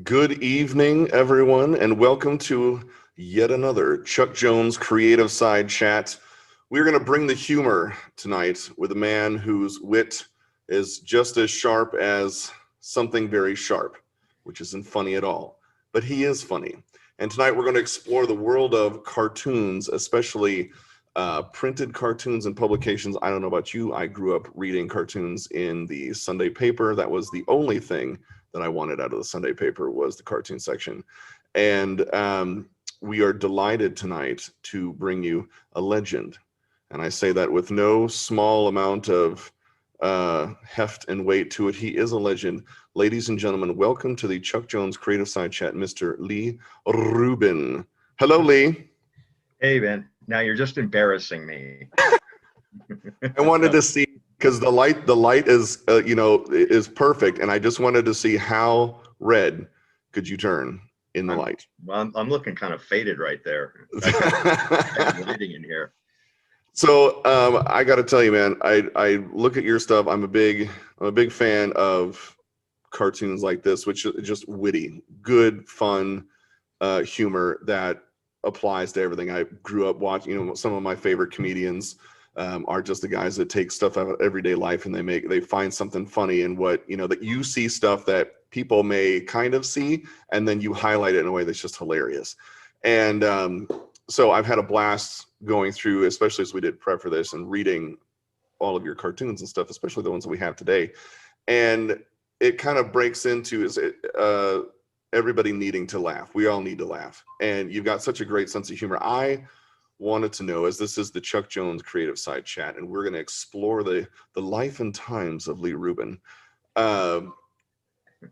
Good evening, everyone, and welcome to yet another Chuck Jones Creative Side Chat. We're going to bring the humor tonight with a man whose wit is just as sharp as something very sharp, which isn't funny at all, but he is funny. And tonight we're going to explore the world of cartoons, especially printed cartoons and publications. I don't know about you. I grew up reading cartoons in the Sunday paper. That was the only thing that I wanted out of the Sunday paper was the cartoon section. And we are delighted tonight to bring you a legend. And I say that with no small amount of heft and weight to it. He is a legend. Ladies and gentlemen, welcome to the Chuck Jones Creative Side Chat, Mr. Leigh Rubin. Hello, Leigh. Hey, Ben. Now you're just embarrassing me. I wanted to see, because the light is is perfect, and I just wanted to see how red could you turn in the light. Well, I'm looking kind of faded right there. I'm lighting in here. So I got to tell you, man, I look at your stuff. I'm a big fan of cartoons like this, which is just witty, good, fun humor that applies to everything. I grew up watching. Some of my favorite comedians are just the guys that take stuff out of everyday life and they find something funny in what that you see stuff that people may kind of see, and then you highlight it in a way that's just hilarious. And so I've had a blast going through, especially as we did prep for this, and reading all of your cartoons and stuff, especially the ones that we have today. And it kind of breaks into everybody needing to laugh. We all need to laugh, and you've got such a great sense of humor. I wanted to know, as this is the Chuck Jones Creative Side Chat, and we're going to explore the life and times of Leigh Rubin.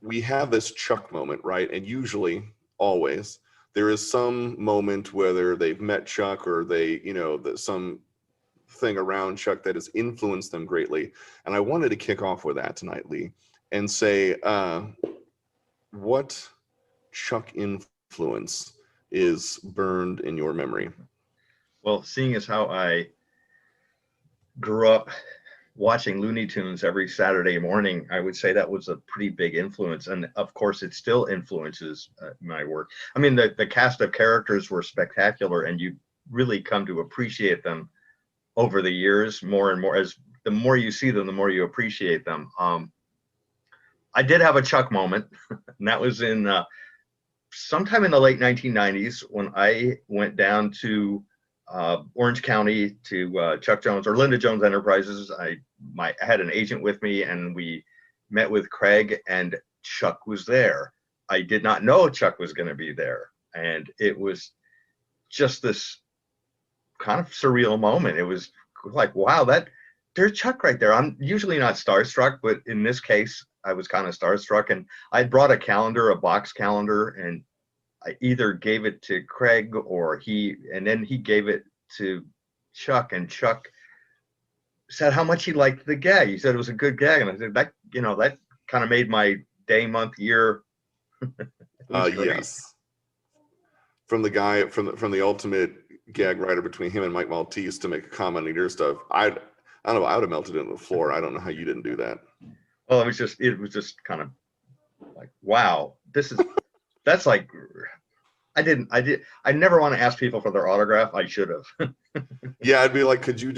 We have this Chuck moment, right? And usually, always, there is some moment, whether they've met Chuck or some thing around Chuck that has influenced them greatly. And I wanted to kick off with that tonight, Leigh, and say, what Chuck influence is burned in your memory? Well, seeing as how I grew up watching Looney Tunes every Saturday morning, I would say that was a pretty big influence. And of course, it still influences my work. I mean, the cast of characters were spectacular, and you really come to appreciate them over the years more and more. As the more you see them, the more you appreciate them. I did have a Chuck moment, and that was in sometime in the late 1990s when I went down to Orange County to Chuck Jones or Linda Jones Enterprises. I had an agent with me, and we met with Craig, and Chuck was there. I did not know Chuck was going to be there, and it was just this kind of surreal moment. It was like, wow, there's Chuck right there. I'm usually not starstruck, but in this case, I was kind of starstruck. And I brought a box calendar, and I either gave it to Craig and then he gave it to Chuck, and Chuck said how much he liked the gag. He said it was a good gag, and I said that kind of made my day, month, year. Yes, from the guy from the ultimate gag writer between him and Mike Maltese to make a comment on your stuff. I don't know. I would have melted into the floor. I don't know how you didn't do that. Well, it was just kind of like, wow, that's like, I never want to ask people for their autograph. I should have. Yeah, I'd be like, would you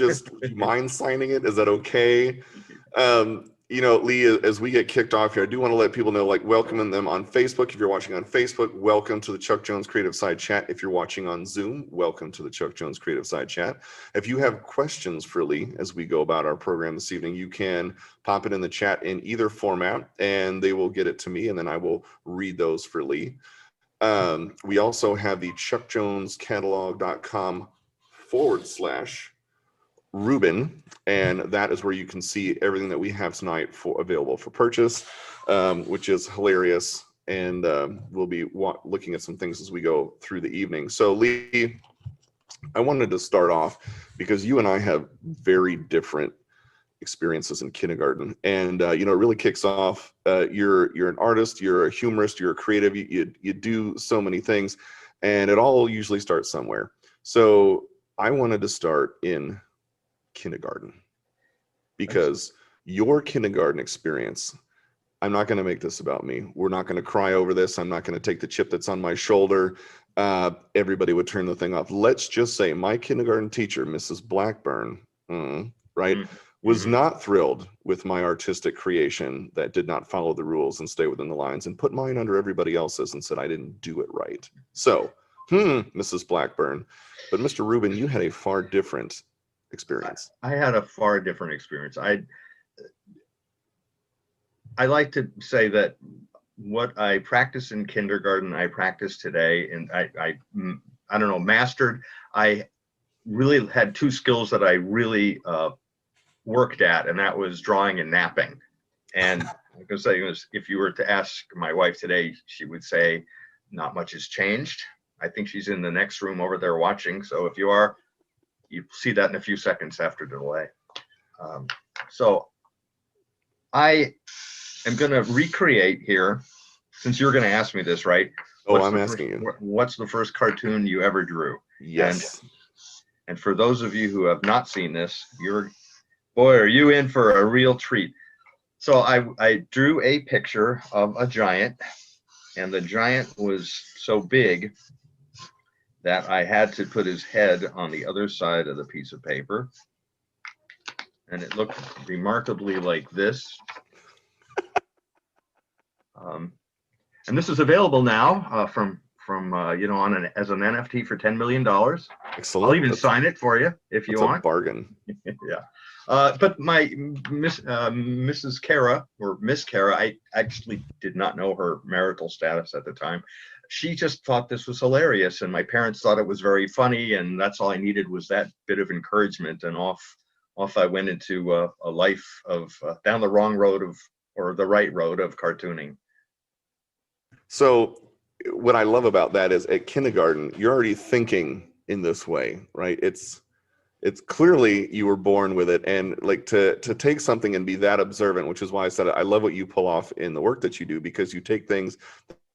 mind signing it? Is that okay? Leigh, as we get kicked off here, I do want to let people know, welcoming them on Facebook. If you're watching on Facebook, welcome to the Chuck Jones Creative Side Chat. If you're watching on Zoom, welcome to the Chuck Jones Creative Side Chat. If you have questions for Leigh as we go about our program this evening, you can pop it in the chat in either format, and they will get it to me, and then I will read those for Leigh. We also have the chuckjonescatalog.com/Rubin, and that is where you can see everything that we have tonight available for purchase, which is hilarious. And we'll be looking at some things as we go through the evening. So, Leigh, I wanted to start off because you and I have very different experiences in kindergarten, and it really kicks off. You're an artist, you're a humorist, you're a creative. You do so many things, and it all usually starts somewhere. So I wanted to start in kindergarten because your kindergarten experience, I'm not going to make this about me. We're not going to cry over this. I'm not going to take the chip that's on my shoulder. Everybody would turn the thing off. Let's just say my kindergarten teacher, Mrs. Blackburn, right, was not thrilled with my artistic creation that did not follow the rules and stay within the lines, and put mine under everybody else's and said I didn't do it right. So, Mrs. Blackburn. But Mr. Rubin, you had a far different experience. I had a far different experience. I like to say that what I practiced in kindergarten, I practice today, and I don't know, mastered. I really had two skills that I really worked at, and that was drawing and napping. And I can say, if you were to ask my wife today, she would say not much has changed. I think she's in the next room over there watching. So if you are, you see that in a few seconds after the delay. So I am going to recreate here, since you're going to ask me this, right? I'm asking you. What's the first cartoon you ever drew? Yes. And for those of you who have not seen this, boy, are you in for a real treat. So I drew a picture of a giant, and the giant was so big that I had to put his head on the other side of the piece of paper. And it looked remarkably like this. And this is available now from as an NFT for $10 million. Excellent. I'll even sign it for you if you want. A bargain. Yeah. But my Mrs. Kara, or Miss Kara, I actually did not know her marital status at the time. She just thought this was hilarious, and my parents thought it was very funny, and that's all I needed was that bit of encouragement, and off I went into a life of down the wrong road or the right road of cartooning. So what I love about that is at kindergarten, you're already thinking in this way, right? It's clearly you were born with it, and like to take something and be that observant, which is why I said I love what you pull off in the work that you do, because you take things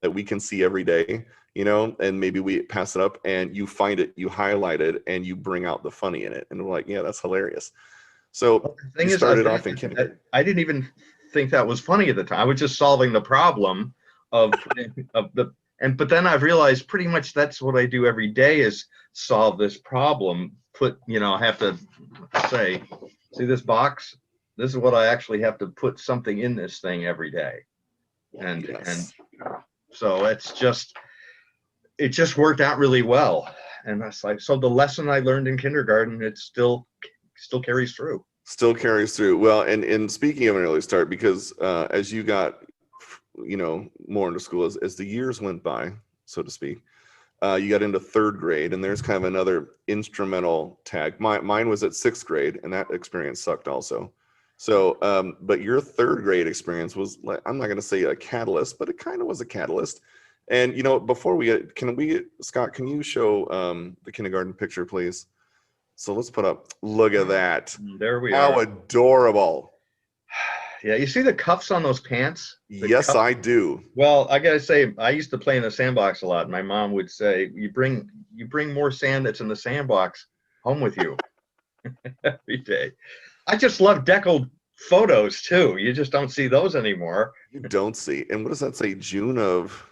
that we can see every day, and maybe we pass it up, and you find it, you highlight it, and you bring out the funny in it, and we're like, yeah, that's hilarious. So you started off in kindergarten. I didn't even think that was funny at the time. I was just solving the problem but then I've realized pretty much that's what I do every day, is solve this problem. I have to say, see this box? This is what I actually have to put something in this thing every day. And so it just worked out really well. And that's like, so the lesson I learned in kindergarten, it still carries through. Still carries through. Well, and speaking of an early start, because as you got more into school, as the years went by, so to speak, you got into third grade, and there's kind of another instrumental tag. Mine was at sixth grade, and that experience sucked also. So, but your third grade experience was, like, I'm not going to say a catalyst, but it kind of was a catalyst. And before Scott, can you show the kindergarten picture, please? So let's put up. Look at that. There we are. How adorable. Yeah, you see the cuffs on those pants? Yes, I do. Well, I gotta say, I used to play in the sandbox a lot. My mom would say, "You bring more sand that's in the sandbox home with you every day." I just love deckled photos too. You just don't see those anymore. You don't see. And what does that say? June of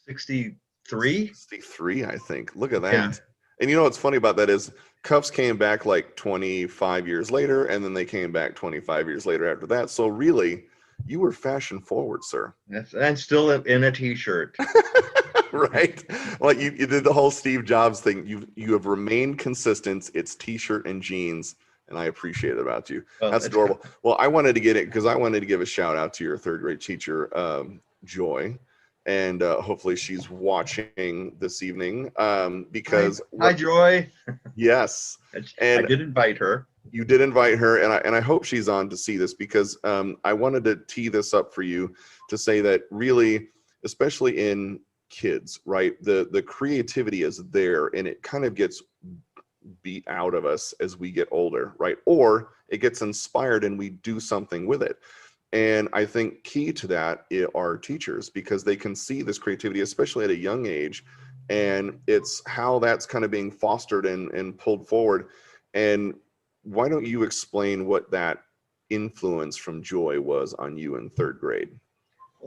63? 63, I think. Look at that. Yeah. And what's funny about that is cuffs came back like 25 years later, and then they came back 25 years later after that. So really, you were fashion forward, sir. And still in a t-shirt. Right? Like you did the whole Steve Jobs thing. You have remained consistent. It's t-shirt and jeans, and I appreciate it about you. Well, that's adorable. Well, I wanted to get it because I wanted to give a shout out to your third grade teacher, Joy. And hopefully she's watching this evening because hi Joy. Yes, and I did invite her. You did invite her, and I hope she's on to see this, because I wanted to tee this up for you to say that really, especially in kids, right, the creativity is there, and it kind of gets beat out of us as we get older, right, or it gets inspired and we do something with it. And I think key to that are teachers, because they can see this creativity, especially at a young age, and it's how that's kind of being fostered and pulled forward. And why don't you explain what that influence from Joy was on you in third grade?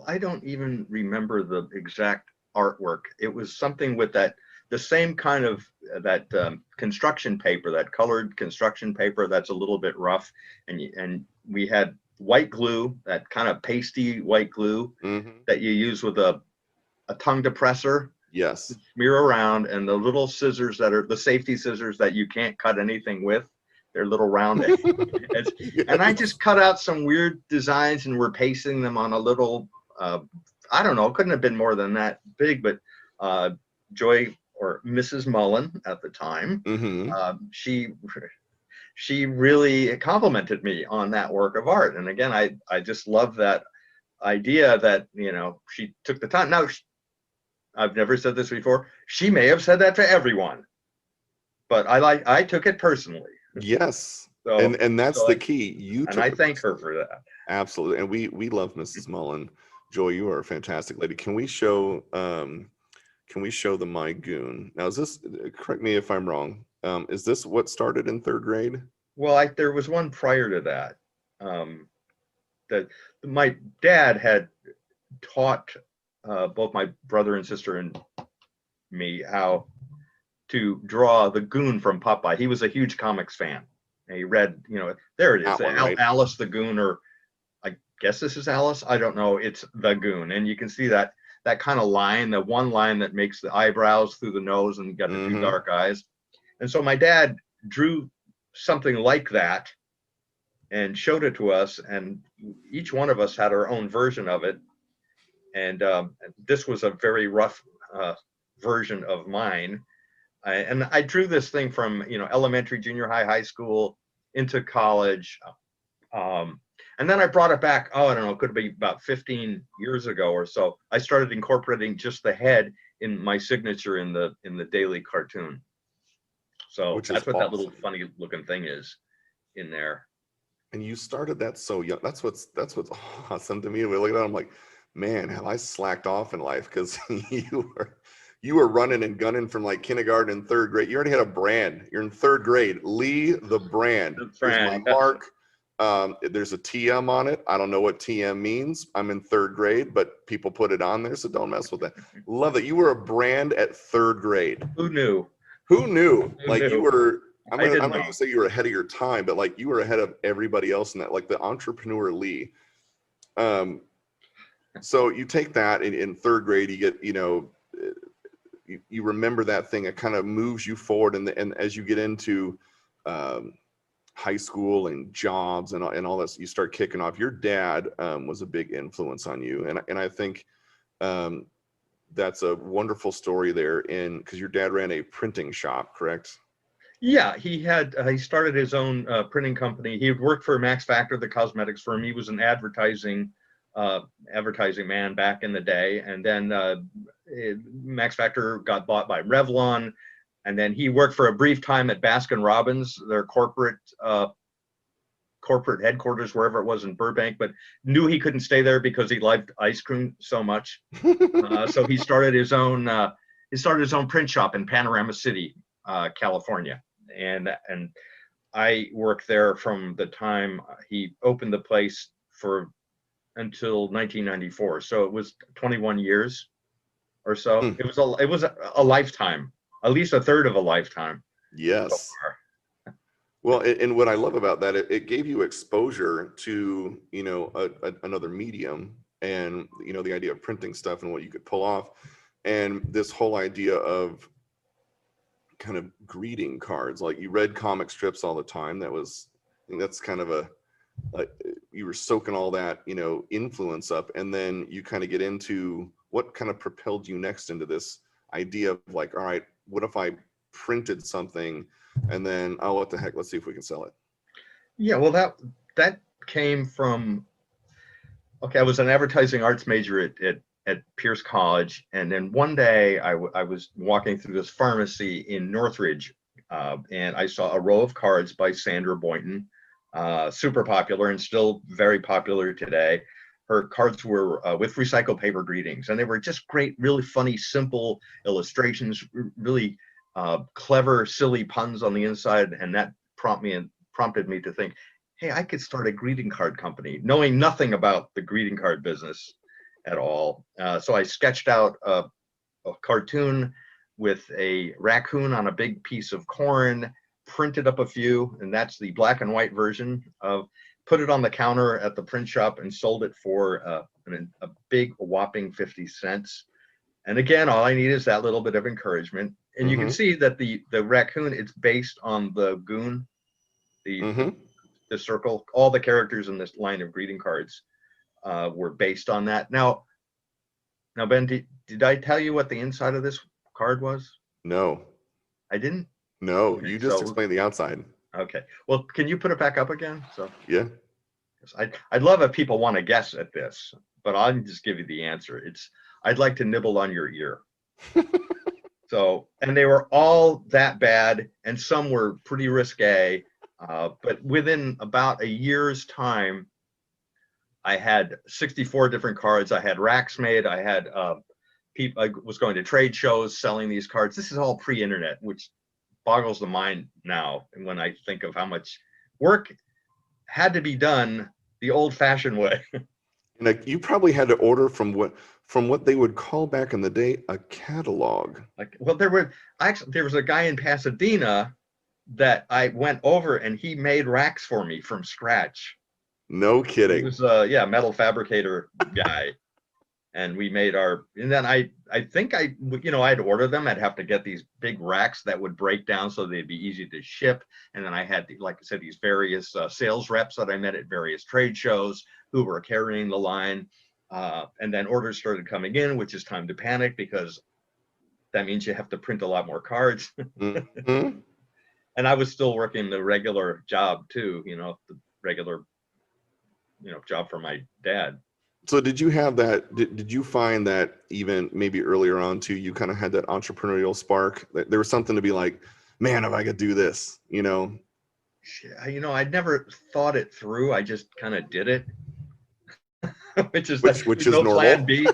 I don't even remember the exact artwork. It was something with that, the same kind of that construction paper, that colored construction paper that's a little bit rough, and we had white glue, that kind of pasty white glue that you use with a tongue depressor. Yes. Smear around, and the little scissors that are the safety scissors that you can't cut anything with, they're little round edges. Yes. And I just cut out some weird designs and we're pasting them on a little, I don't know, couldn't have been more than that big, but Joy, or Mrs. Mullen at the time, she really complimented me on that work of art. And again, I just love that idea that, you know, she took the time. Now, I've never said this before. She may have said that to everyone, but I took it personally. Yes. So, and that's the key. And I thank her for that. Absolutely. And we love Mrs. Mullen. Joy, you are a fantastic lady. Can we show the My Goon? Now, is this, correct me if I'm wrong, is this what started in 3rd grade? Well, there was one prior to that. That my dad had taught both my brother and sister and me how to draw the Goon from Popeye. He was a huge comics fan. And he read, you know, there it is, right? Alice the Goon, or I guess this is Alice. I don't know. It's the Goon. And you can see that kind of line, the one line that makes the eyebrows through the nose and got the 2 dark eyes. And so my dad drew something like that and showed it to us, and each one of us had our own version of it. And this was a very rough version of mine. And I drew this thing from, you know, elementary, junior high, high school, into college. And then I brought it back, I don't know, it could be about 15 years ago or so. I started incorporating just the head in my signature in the daily cartoon. So that's what that little funny looking thing is in there. And you started that so young. That's what's awesome to me. We look at it, I'm like, man, have I slacked off in life? Because you were running and gunning from like kindergarten and 3rd grade. You already had a brand. You're in 3rd grade. Leigh the brand. There's my mark. There's a TM on it. I don't know what TM means. I'm in 3rd grade, but people put it on there, so don't mess with that. Love that. You were a brand at 3rd grade. Who knew? Who knew? You were, I'm not going to say you were ahead of your time, but like you were ahead of everybody else in that, like the entrepreneur Leigh. So you take that in 3rd grade, you get, you know, you remember that thing. It kind of moves you forward, and as you get into high school and jobs and all this, you start kicking off. Your dad was a big influence on you, and I think that's a wonderful story there. Because your dad ran a printing shop, correct? Yeah, he started his own printing company. He had worked for Max Factor, the cosmetics firm. He was an advertising man back in the day, and then Max Factor got bought by Revlon, and then he worked for a brief time at Baskin Robbins, their corporate headquarters, wherever it was in Burbank, but knew he couldn't stay there because he liked ice cream so much. So he started his own print shop in Panorama City, California, and I worked there from the time he opened the place until 1994. So it was 21 years or so. It was a lifetime, at least a third of a lifetime. Yes. So well, and what I love about that, it gave you exposure to, you know, another medium, and, you know, the idea of printing stuff and what you could pull off, and this whole idea of kind of greeting cards. Like, you read comic strips all the time. That's kind of you were soaking all that, you know, influence up, and then you kind of get into what kind of propelled you next into this idea of like, all right, what if I printed something, and then, oh, what the heck, let's see if we can sell it. Yeah, well, that came from, okay, I was an advertising arts major at Pierce College, and then one day I was walking through this pharmacy in Northridge, and I saw a row of cards by Sandra Boynton, super popular and still very popular today. Her cards were with recycled paper greetings, and they were just great, really funny, simple illustrations, really clever, silly puns on the inside, and that prompted me to think, hey, I could start a greeting card company, knowing nothing about the greeting card business. at all. So I sketched out a cartoon with a raccoon on a big piece of corn, printed up a few, and that's the black and white version of, put it on the counter at the print shop and sold it for a big whopping 50 cents. And again, all I need is that little bit of encouragement. And you can see that the raccoon, it's based on the goon, the circle. All the characters in this line of greeting cards were based on that. Now Ben, did I tell you what the inside of this card was? No. I didn't? No, Okay, you just explained the outside. Okay. Well, can you put it back up again? So yeah. I'd love if people want to guess at this, but I'll just give you the answer. It's, I'd like to nibble on your ear. So, and they were all that bad, and some were pretty risque. But within about a year's time, I had 64 different cards. I had racks made. I had people. I was going to trade shows selling these cards. This is all pre-internet, which boggles the mind now. And when I think of how much work had to be done the old-fashioned way. Like, you probably had to order from what they would call back in the day a catalog. Like, well, there was a guy in Pasadena that I went over, and he made racks for me from scratch. No kidding. He was metal fabricator guy. And we made and then I think I'd order them. I'd have to get these big racks that would break down so they'd be easy to ship. And then I had, like I said, these various sales reps that I met at various trade shows who were carrying the line. And then orders started coming in, which is time to panic, because that means you have to print a lot more cards. And I was still working the regular job too, the regular, job for my dad. So did you have that, did you find that even maybe earlier on too, you kind of had that entrepreneurial spark? There was something to be like, man, if I could do this, I'd never thought it through. I just kind of did it. which is no normal. Plan B.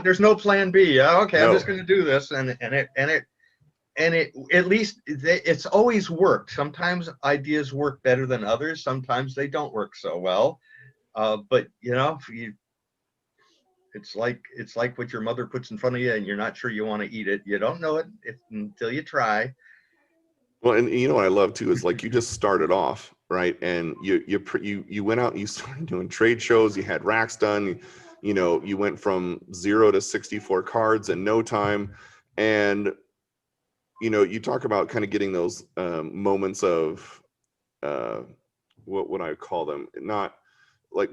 There's no plan B. Okay, No. I'm just going to do this, and it at least it's always worked. Sometimes ideas work better than others. Sometimes they don't work so well. But it's like what your mother puts in front of you, and you're not sure you want to eat it. You don't know it until you try. Well, and what I love too is, like, you just started off, right? And you went out and you started doing trade shows. You had racks done. You went from 0 to 64 cards in no time. And you talk about kind of getting those moments of what would I call them? Not like,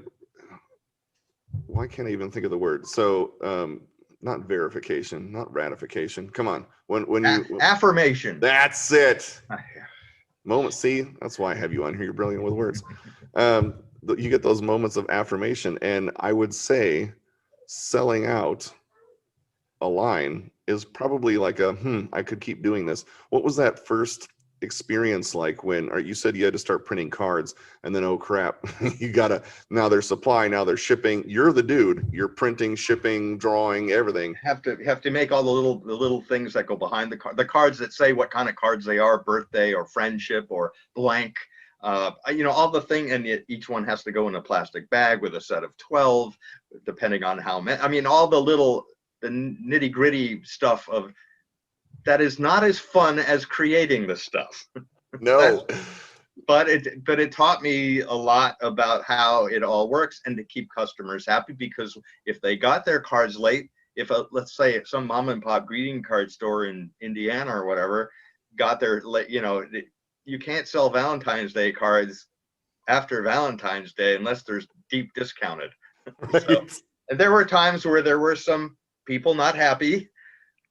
why can't I even think of the word? So not verification, not ratification. Come on. When you affirmation. That's it. Moment. See, that's why I have you on here. You're brilliant with words. You get those moments of affirmation, and I would say selling out a line is probably like I could keep doing this. What was that first experience like when, or you said you had to start printing cards, and then, oh crap, now there's supply, now they're shipping. You're the dude. You're printing, shipping, drawing, everything. Have to make all the little things that go behind the cards that say what kind of cards they are, birthday or friendship or blank. All the thing, and each one has to go in a plastic bag with a set of 12, depending on how many. I mean, all the nitty gritty stuff of that is not as fun as creating the stuff. No. But it taught me a lot about how it all works, and to keep customers happy, because if they got their cards late, let's say some mom and pop greeting card store in Indiana or whatever got their late, you can't sell Valentine's Day cards after Valentine's Day unless there's deep discounted. Right. So, and there were times where there were some people not happy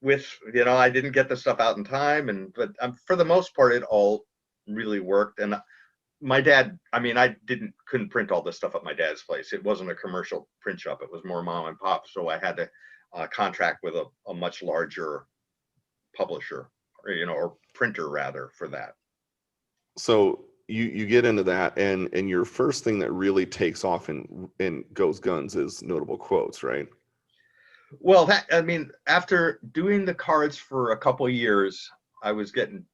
with, I didn't get the stuff out in time, but for the most part, it all really worked. And my dad, I couldn't print all this stuff at my dad's place. It wasn't a commercial print shop. It was more mom and pop. So I had to contract with a much larger publisher, or printer rather, for that. So you get into that, and your first thing that really takes off and goes guns is notable quotes, right? Well, after doing the cards for a couple of years, I was getting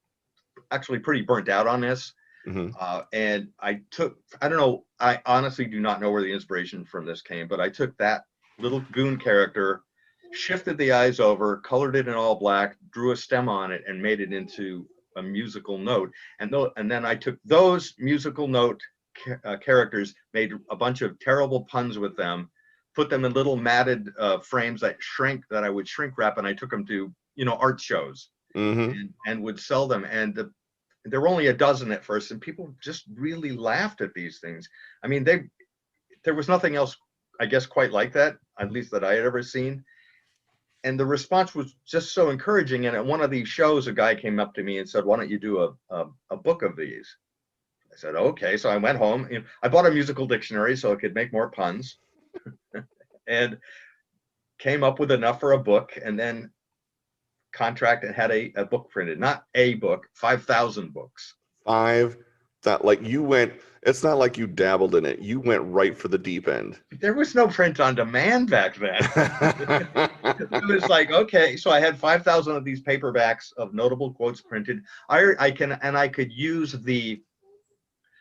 actually pretty burnt out on this. And I don't know, I honestly do not know where the inspiration from this came, but I took that little goon character, shifted the eyes over, colored it in all black, drew a stem on it, and made it into a musical note. And then I took those musical note characters, made a bunch of terrible puns with them, put them in little matted frames that I would shrink wrap, and I took them to art shows and would sell them. And there were only a dozen at first, and people just really laughed at these things. I mean, there was nothing else, I guess, quite like that, at least that I had ever seen. And the response was just so encouraging. And at one of these shows, a guy came up to me and said, "Why don't you do a book of these?" I said, "Okay." So I went home. I bought a musical dictionary so I could make more puns, and came up with enough for a book, and then contracted, had a book printed. Not a book, 5,000 books. It's not like you dabbled in it. You went right for the deep end. There was no print on demand back then. It was like, okay, so I had 5,000 of these paperbacks of notable quotes printed. I could use the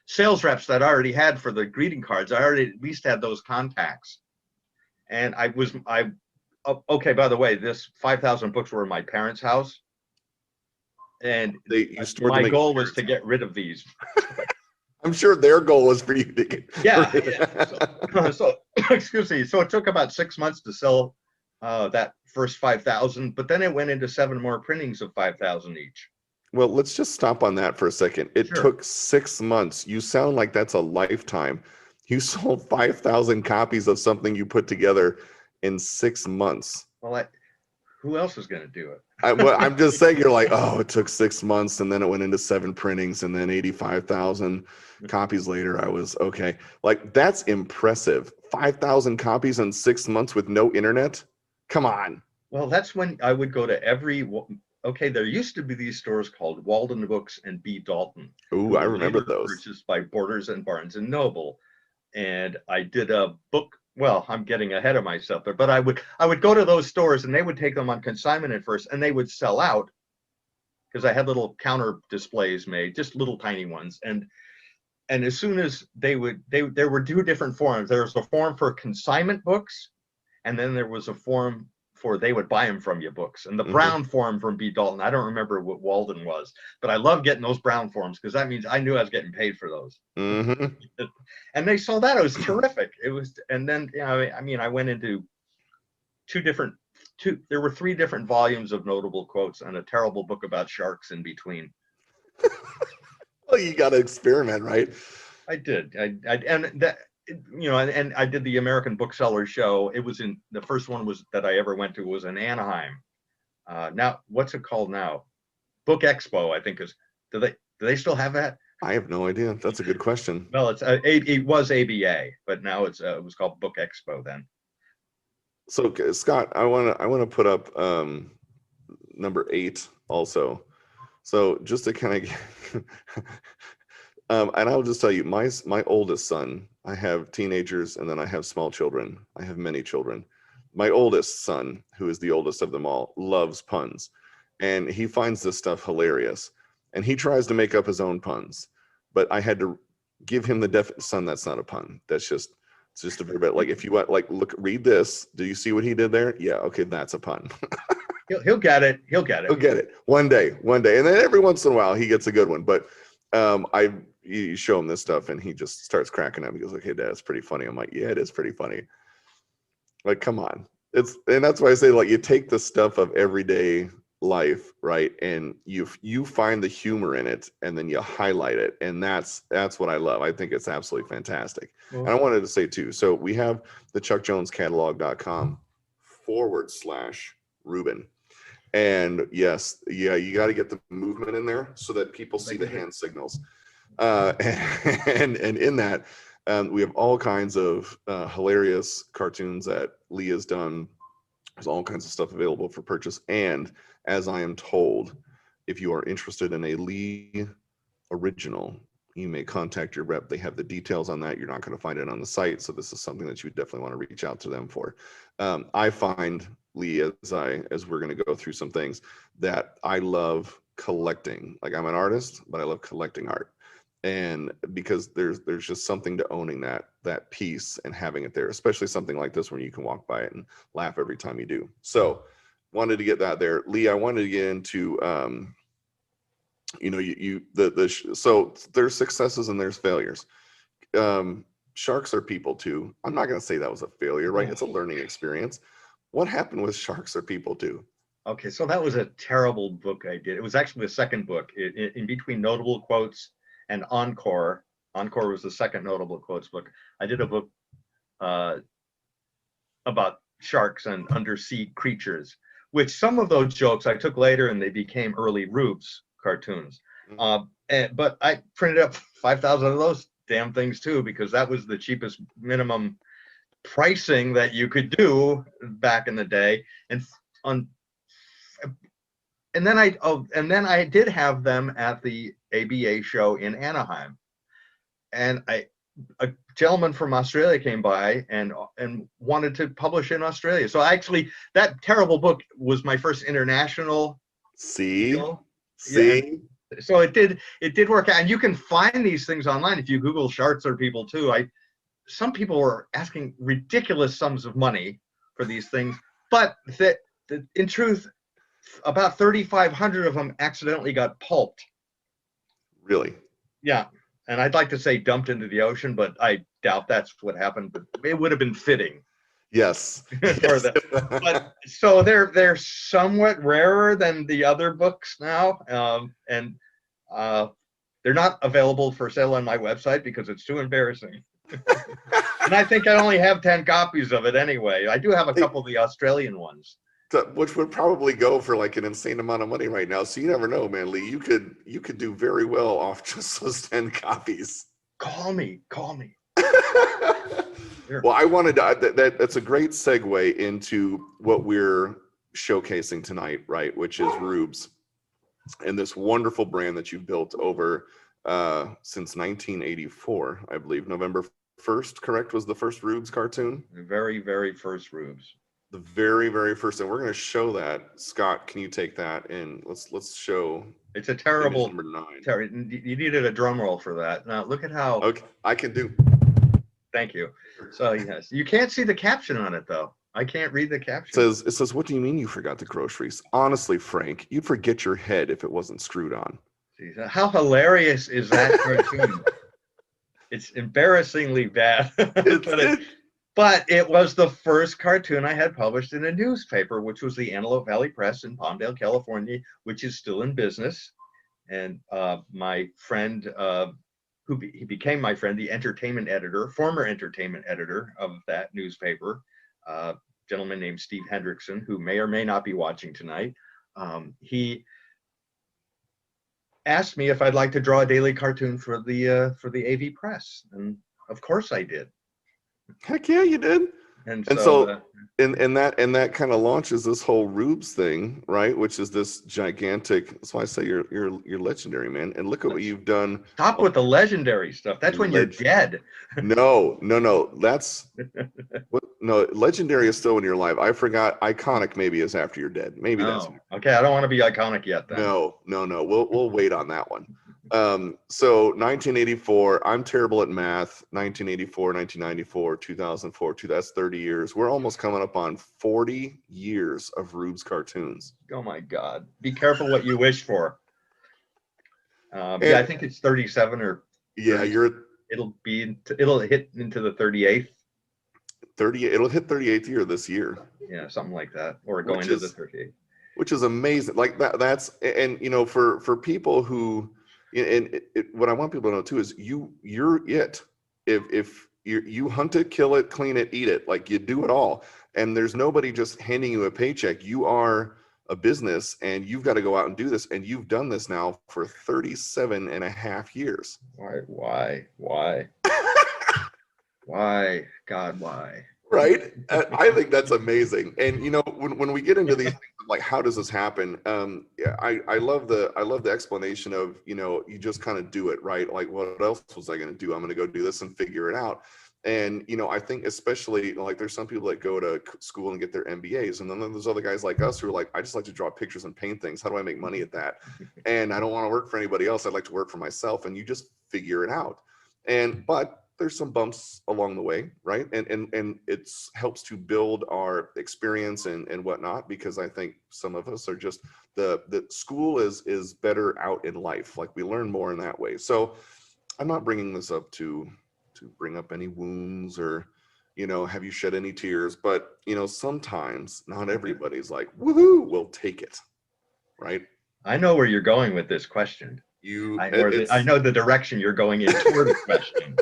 sales reps that I already had for the greeting cards. I already at least had those contacts. And okay, by the way, this 5,000 books were in my parents' house. And my goal was to get rid of these. I'm sure their goal was for you to get So excuse me. So it took about 6 months to sell that first 5,000, but then it went into 7 more printings of 5,000 each. Well, let's just stop on that for a second. It took 6 months. You sound like that's a lifetime. You sold 5,000 copies of something you put together in 6 months. Well, who else is going to do it? I'm just saying, you're like, oh, it took 6 months, and then it went into 7 printings, and then 85,000 copies later, I was okay. Like, that's impressive. 5,000 copies in 6 months with no internet? Come on. Well, that's when I would go to okay, there used to be these stores called Walden Books and B. Dalton. Ooh, I remember those. Purchased by Borders and Barnes and Noble. And I did a book. Well, I'm getting ahead of myself there, but I would go to those stores, and they would take them on consignment at first, and they would sell out because I had little counter displays made, just little tiny ones. And as soon as there were 2 different forms. There was a form for consignment books, and then there was a form for they would buy them from you books. And the brown form from B. Dalton, I don't remember what Walden was, but I love getting those brown forms because that means I knew I was getting paid for those. And they saw that. It was terrific. It was, and then I went into there were 3 different volumes of notable quotes and a terrible book about sharks in between. Well, you got to experiment, right? I did. And I did the American Bookseller show. It was the first one that I ever went to was in Anaheim. Now, what's it called now? Book Expo, I think is. Do they still have that? I have no idea. That's a good question. Well, it was ABA, but now it was called Book Expo then. So Scott, I want to put up number 8 also. So just to kind of and I'll just tell you, my oldest son, I have teenagers and then I have small children. I have many children. My oldest son, who is the oldest of them all, loves puns, and he finds this stuff hilarious, and he tries to make up his own puns, but I had to give him son, that's not a pun. It's just a very bit like, if you want, like, read this. Do you see what he did there? Yeah. Okay. That's a pun. He'll get it. He'll get it one day. And then every once in a while he gets a good one. But you show him this stuff and he just starts cracking up. He goes, "Okay, Dad, it's pretty funny." I'm like, "Yeah, it is pretty funny." Like, come on. And that's why I say, like, you take the stuff of everyday life, right? And you find the humor in it, and then you highlight it. And that's what I love. I think it's absolutely fantastic. And I wanted to say too, so we have the chuckjonescatalog.com/Rubin. And yes, you got to get the movement in there so that people see the hand signals. And in that, we have all kinds of hilarious cartoons that Leigh has done. There's all kinds of stuff available for purchase. And as I am told, if you are interested in a Leigh original, you may contact your rep. They have the details on that. You're not going to find it on the site. So this is something that you definitely want to reach out to them for. I find, Leigh, as we're going to go through some things, that I love collecting. Like, I'm an artist, but I love collecting art. And because there's just something to owning that piece and having it there, especially something like this when you can walk by it and laugh every time you do. So wanted to get that there. Leigh, I wanted to get into so there's successes and there's failures. Sharks are people too. I'm not going to say that was a failure, right? It's a learning experience. What happened with Sharks Are People Too? Okay, so that was a terrible book I did. It was actually the second book. In between Notable Quotes and Encore. Encore was the second Notable Quotes book. I did a book about sharks and undersea creatures, which some of those jokes I took later and they became early Rubes cartoons. But I printed up 5,000 of those damn things too, because that was the cheapest minimum pricing that you could do back in the day. And then I did have them at the ABA show in Anaheim, and a gentleman from Australia came by and wanted to publish in Australia. So actually, that terrible book was my first international. Deal. Yeah. So it did work out, and you can find these things online if you Google Sharks Are People Too. Some people were asking ridiculous sums of money for these things, but in truth, about 3,500 of them accidentally got pulped. Really? Yeah. And I'd like to say dumped into the ocean, but I doubt that's what happened. But it would have been fitting. Yes. For them. But so they're somewhat rarer than the other books now, and they're not available for sale on my website because it's too embarrassing. And I think I only have 10 copies of it anyway. I do have a couple of the Australian ones, which would probably go for like an insane amount of money right now. So you never know, man, Leigh. You could do very well off just those 10 copies. Call me. Sure. Well, I wanted to, that's a great segue into what we're showcasing tonight, right? Which is Rubes, and this wonderful brand that you've built over since 1984, I believe. November 1st, correct, was the first Rubes cartoon? The very, very first Rubes. The very, very first, and we're going to show that. Scott, can you take that and let's show? It's a terrible number 9. You needed a drum roll for that. Now look at how. Okay, I can do. Thank you. So yes, you can't see the caption on it though. I can't read the caption. It says, "What do you mean you forgot the groceries? Honestly, Frank, you'd forget your head if it wasn't screwed on." Jeez, how hilarious is that cartoon? It's embarrassingly bad. But it was the first cartoon I had published in a newspaper, which was the Antelope Valley Press in Palmdale, California, which is still in business. And my friend, he became my friend, the former entertainment editor of that newspaper, a gentleman named Steve Hendrickson, who may or may not be watching tonight. He asked me if I'd like to draw a daily cartoon for the AV Press, and of course I did. Heck yeah, you did. And so that kind of launches this whole Rubes thing, right? Which is this gigantic. That's why I say you're legendary, man. And look at what you've done. Stop with the legendary stuff. That's when you're dead. No. That's no. Legendary is still when you're alive. I forgot. Iconic maybe is after you're dead. Maybe that's okay. I don't want to be iconic yet. Then. No. We'll wait on that one. So 1984, I'm terrible at math. 1984, 1994, 2004, that's 30 years. We're almost coming up on 40 years of Rubes cartoons. Oh my God. Be careful what you wish for. I think it's 37 or. Yeah, 30. It'll hit into the 38th. It'll hit 38th year this year. Yeah, something like that. Or go into the 38th. Which is amazing. Like that's, and for people who, and what I want people to know too is you're it. If you hunt it, kill it, clean it, eat it, like you do it all. And there's nobody just handing you a paycheck. You are a business and you've got to go out and do this. And you've done this now for 37 and a half years. Why? Why? God, why? Right? I think that's amazing. And when we get into these things, like how does this happen? I love the explanation of, you just kind of do it, right? Like what else was I going to do? I'm going to go do this and figure it out. And, I think especially like there's some people that go to school and get their MBAs. And then there's other guys like us who are like, I just like to draw pictures and paint things. How do I make money at that? And I don't want to work for anybody else. I'd like to work for myself. And you just figure it out. But there's some bumps along the way, right? And it's helps to build our experience and whatnot, because I think some of us are just the school is better out in life. Like we learn more in that way. So I'm not bringing this up to bring up any wounds or, have you shed any tears? But, sometimes not everybody's like, woohoo, we'll take it. Right. I know where you're going with this question. I know the direction you're going in toward the question.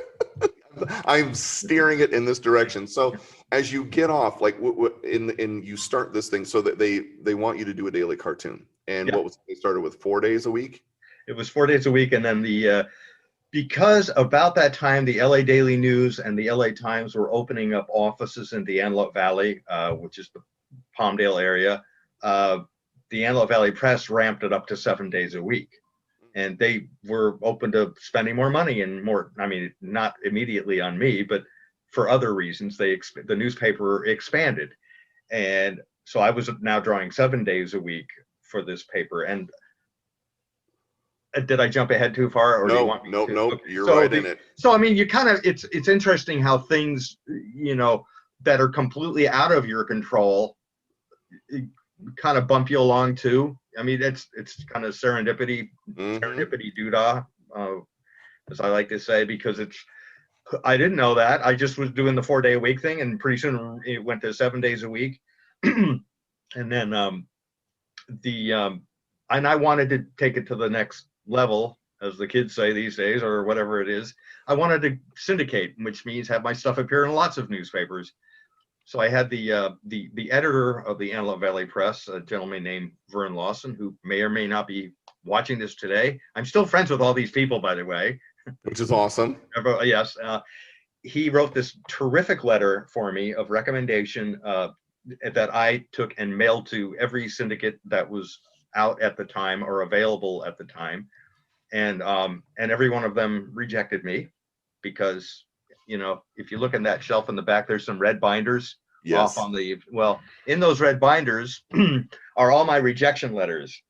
I'm steering it in this direction. So as you get off, like you start this thing, so that they want you to do a daily cartoon. And they started with 4 days a week? It was 4 days a week. And then because about that time, the LA Daily News and the LA Times were opening up offices in the Antelope Valley, which is the Palmdale area. The Antelope Valley Press ramped it up to 7 days a week. And they were open to spending more money and more, not immediately on me, but for other reasons. The newspaper expanded. And so I was now drawing 7 days a week for this paper. And did I jump ahead too far? Or do you want me to? Okay. You're right in it. So, you kind of, it's interesting how things, that are completely out of your control kind of bump you along too. It's kind of serendipity doodah, as I like to say, because I didn't know that. I just was doing the 4 day a week thing, and pretty soon it went to 7 days a week. And then and I wanted to take it to the next level, as the kids say these days, or whatever it is. I wanted to syndicate, which means have my stuff appear in lots of newspapers. So I had the editor of the Antelope Valley Press, a gentleman named Ben Olson, who may or may not be watching this today. I'm still friends with all these people, by the way. Which is awesome. Yes. He wrote this terrific letter for me of recommendation that I took and mailed to every syndicate that was out at the time or available at the time. And every one of them rejected me because, if you look in that shelf in the back, there's some red binders. Yes. In those red binders are all my rejection letters.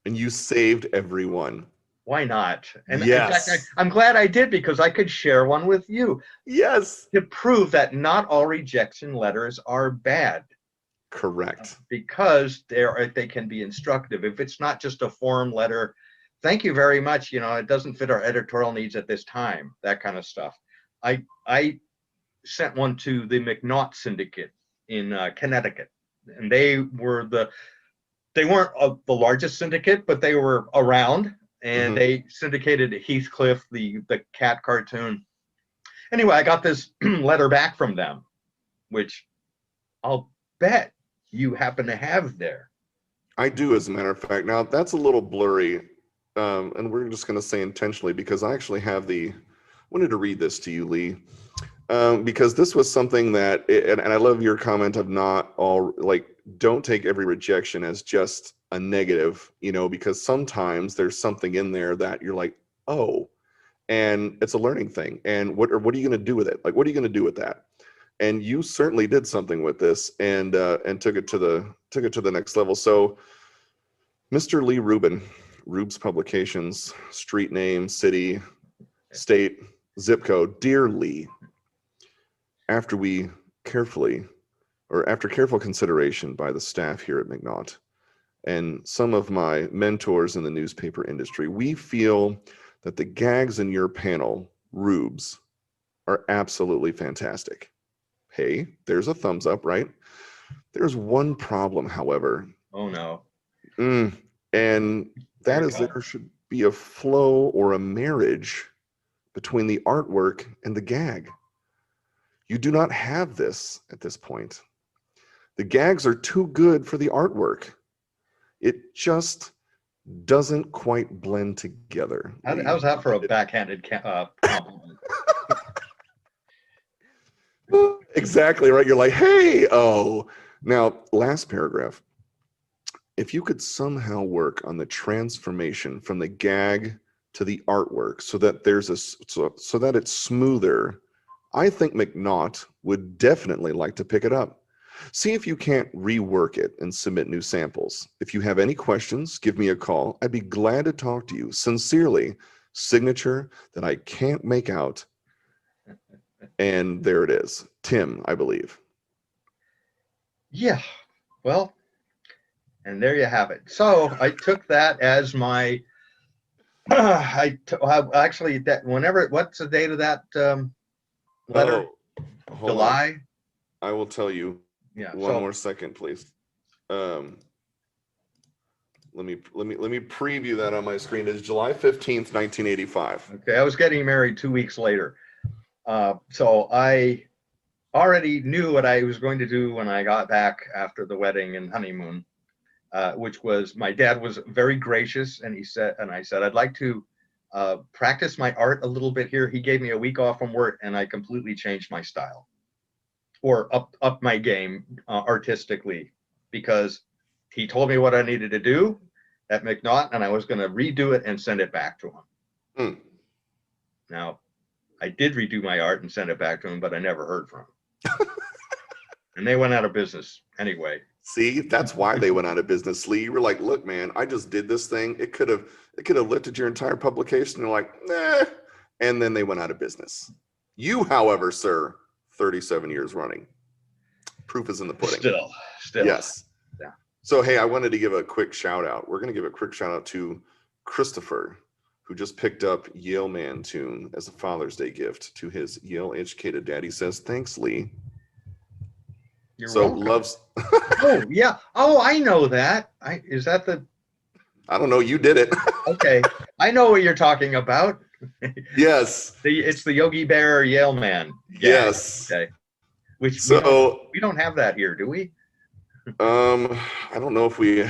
And you saved every one. Why not? And yes. In fact, I'm glad I did, because I could share one with you. Yes. To prove that not all rejection letters are bad. Correct. Because they can be instructive. If it's not just a form letter, thank you very much, it doesn't fit our editorial needs at this time, that kind of stuff. I sent one to the McNaught Syndicate in Connecticut, and they weren't the largest syndicate, but they were around, and they syndicated Heathcliff, the cat cartoon. Anyway, I got this letter back from them, which I'll bet you happen to have there. I do, as a matter of fact. Now, that's a little blurry, and we're just going to say intentionally, because I actually have wanted to read this to you, Leigh, because this was something that, and I love your comment of not all, don't take every rejection as just a negative, because sometimes there's something in there that you're like, oh, and it's a learning thing. And what are you going to do with it? Like, what are you going to do with that? And you certainly did something with this, and took it to the next level. So, Mr. Leigh Rubin, Rubes Publications, street name, city, state, zip code. Dear Leigh, after careful consideration by the staff here at McNaught and some of my mentors in the newspaper industry, we feel that the gags in your panel, Rubes, are absolutely fantastic. Hey, there's a thumbs up, right? There's one problem, however. Oh no. And that is there should be a flow or a marriage between the artwork and the gag. You do not have this at this point. The gags are too good for the artwork. It just doesn't quite blend together. How's that for a backhanded compliment? Exactly right. You're like, hey, oh. Now, last paragraph. If you could somehow work on the transformation from the gag to the artwork, so that there's so that it's smoother I think McNaught would definitely like to pick it up. See if you can't rework it and submit new samples. If you have any questions, give me a call. I'd be glad to talk to you. Sincerely, signature that I can't make out. And there it is. Tim, I believe. Yeah. Well, and there you have it. So I took that as my, actually, that whenever, what's the date of that letter? Oh, hold on. July? I will tell you. Yeah. One more second, please. Let me preview that on my screen. It's July 15th, 1985. Okay, I was getting married 2 weeks later. So I already knew what I was going to do when I got back after the wedding and honeymoon, which was, my dad was very gracious, and I said, I'd like to practice my art a little bit here. He gave me a week off from work, and I completely changed my style, or up my game artistically, because he told me what I needed to do at McNaught, and I was going to redo it and send it back to him. Now, I did redo my art and send it back to him, but I never heard from him. And they went out of business anyway. See, that's why they went out of business, Lee. You were like, look, man, I just did this thing. It could have lifted your entire publication. They're like, nah. And then they went out of business. You, however, sir, 37 years running. Proof is in the pudding. Still. Yes. Yeah. So, hey, I wanted to give a quick shout out. We're going to give a quick shout out to Christopher, who just picked up Yale Man tune as a Father's Day gift to his Yale educated daddy. Says, thanks, Lee. You're welcome. Loves. Oh, yeah. Oh, I know that. Is that the? I don't know. You did it. Okay. I know what you're talking about. Yes. It's the Yogi Bear Yale Man. Yeah. Yes. Okay. Which we don't have that here, do we? I don't know if we.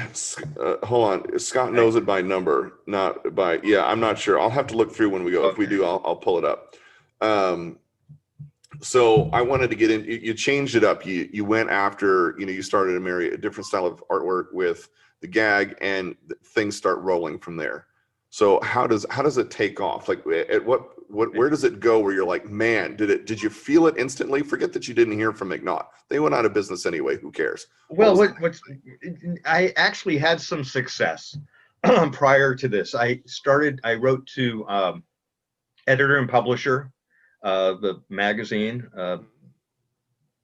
Hold on. Scott knows it by number, not by. Yeah, I'm not sure. I'll have to look through when we go. Okay. If we do, I'll pull it up. So I wanted to get in. You changed it up. You went after. You started to marry a different style of artwork with the gag, and things start rolling from there. So how does it take off? Like at where does it go where you're like, man, did you feel it instantly? Forget that you didn't hear from McNaught. They went out of business anyway. Who cares? Well, I actually had some success prior to this. I wrote to editor and publisher, the magazine,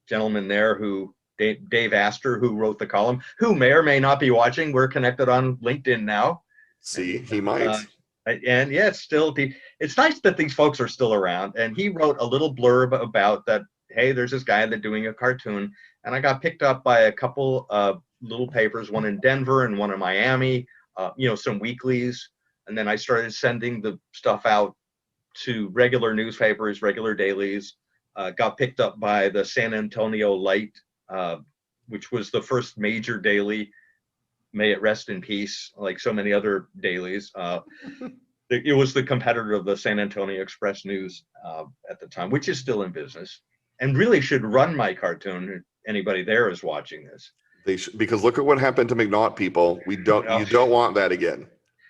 gentleman there Dave Astor, who wrote the column, who may or may not be watching. We're connected on LinkedIn now. See, he might. And yeah, it's nice that these folks are still around. And he wrote a little blurb about that. Hey, there's this guy that's doing a cartoon, and I got picked up by a couple of little papers, one in Denver and one in Miami. Some weeklies, and then I started sending the stuff out to regular newspapers, regular dailies. Got picked up by the San Antonio Light, which was the first major daily. May it rest in peace, like so many other dailies. It was the competitor of the San Antonio Express News at the time, which is still in business, and really should run my cartoon. Anybody there is watching this. They should, because look at what happened to McNaught, people. You don't want that again.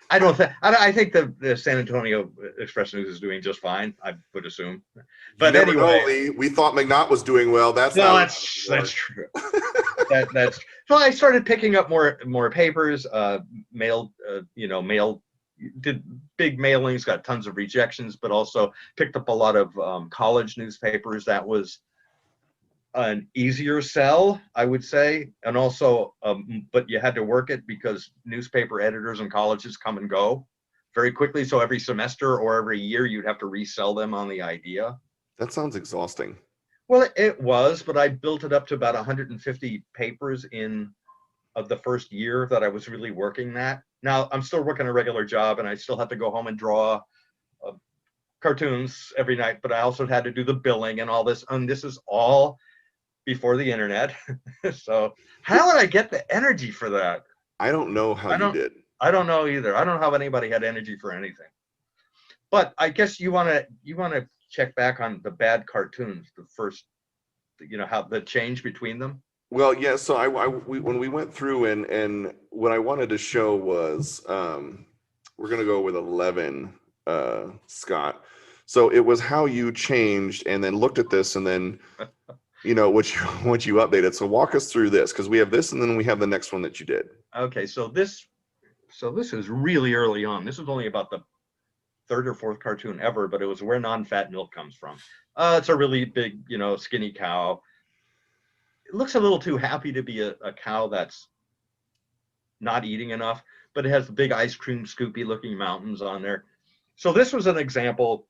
I think the San Antonio Express News is doing just fine, I would assume. But you never anyway, know, Lee. We thought McNaught was doing well. That's true. That's so I started picking up more papers, mail, did big mailings, got tons of rejections, but also picked up a lot of college newspapers. That was an easier sell, I would say, and also, but you had to work it because newspaper editors in colleges come and go very quickly. So every semester or every year, you'd have to resell them on the idea. That sounds exhausting. Well, it was, but I built it up to about 150 papers of the first year that I was really working that. Now I'm still working a regular job, and I still have to go home and draw cartoons every night, but I also had to do the billing and all this. And this is all before the internet. So how did I get the energy for that? I don't know how you did. I don't know either. I don't know how anybody had energy for anything. But I guess you want to check back on the bad cartoons, the first, how the change between them. Well, yeah. So when we went through and what I wanted to show was we're gonna go with 11, Scott. So it was how you changed and then looked at this and then, what you updated. So walk us through this, because we have this and then we have the next one that you did. Okay, so this is really early on. This was only about the third or fourth cartoon ever, but it was where non-fat milk comes from. It's a really big, skinny cow. It looks a little too happy to be a cow that's not eating enough, but it has the big ice cream scoopy looking mountains on there. So this was an example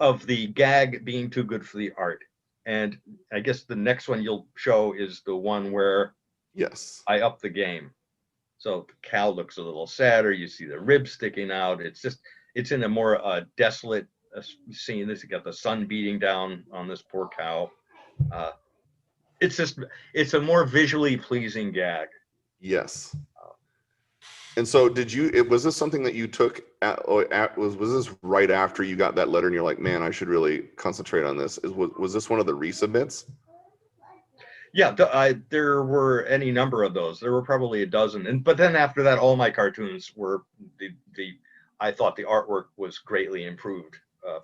of the gag being too good for the art. And I guess the next one you'll show is the one where Yes, I up the game. So the cow looks a little sadder. You see the ribs sticking out. It's in a more desolate scene. This, you got the sun beating down on this poor cow. It's a more visually pleasing gag. yes. And so was this something that you took was this right after you got that letter and you're like, man, I should really concentrate on this? Was this one of the resubmits? Yeah, there were any number of those. There were probably a dozen. But then after that, all my cartoons were I thought the artwork was greatly improved